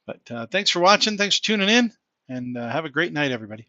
But thanks for watching. Thanks for tuning in. And have a great night, everybody.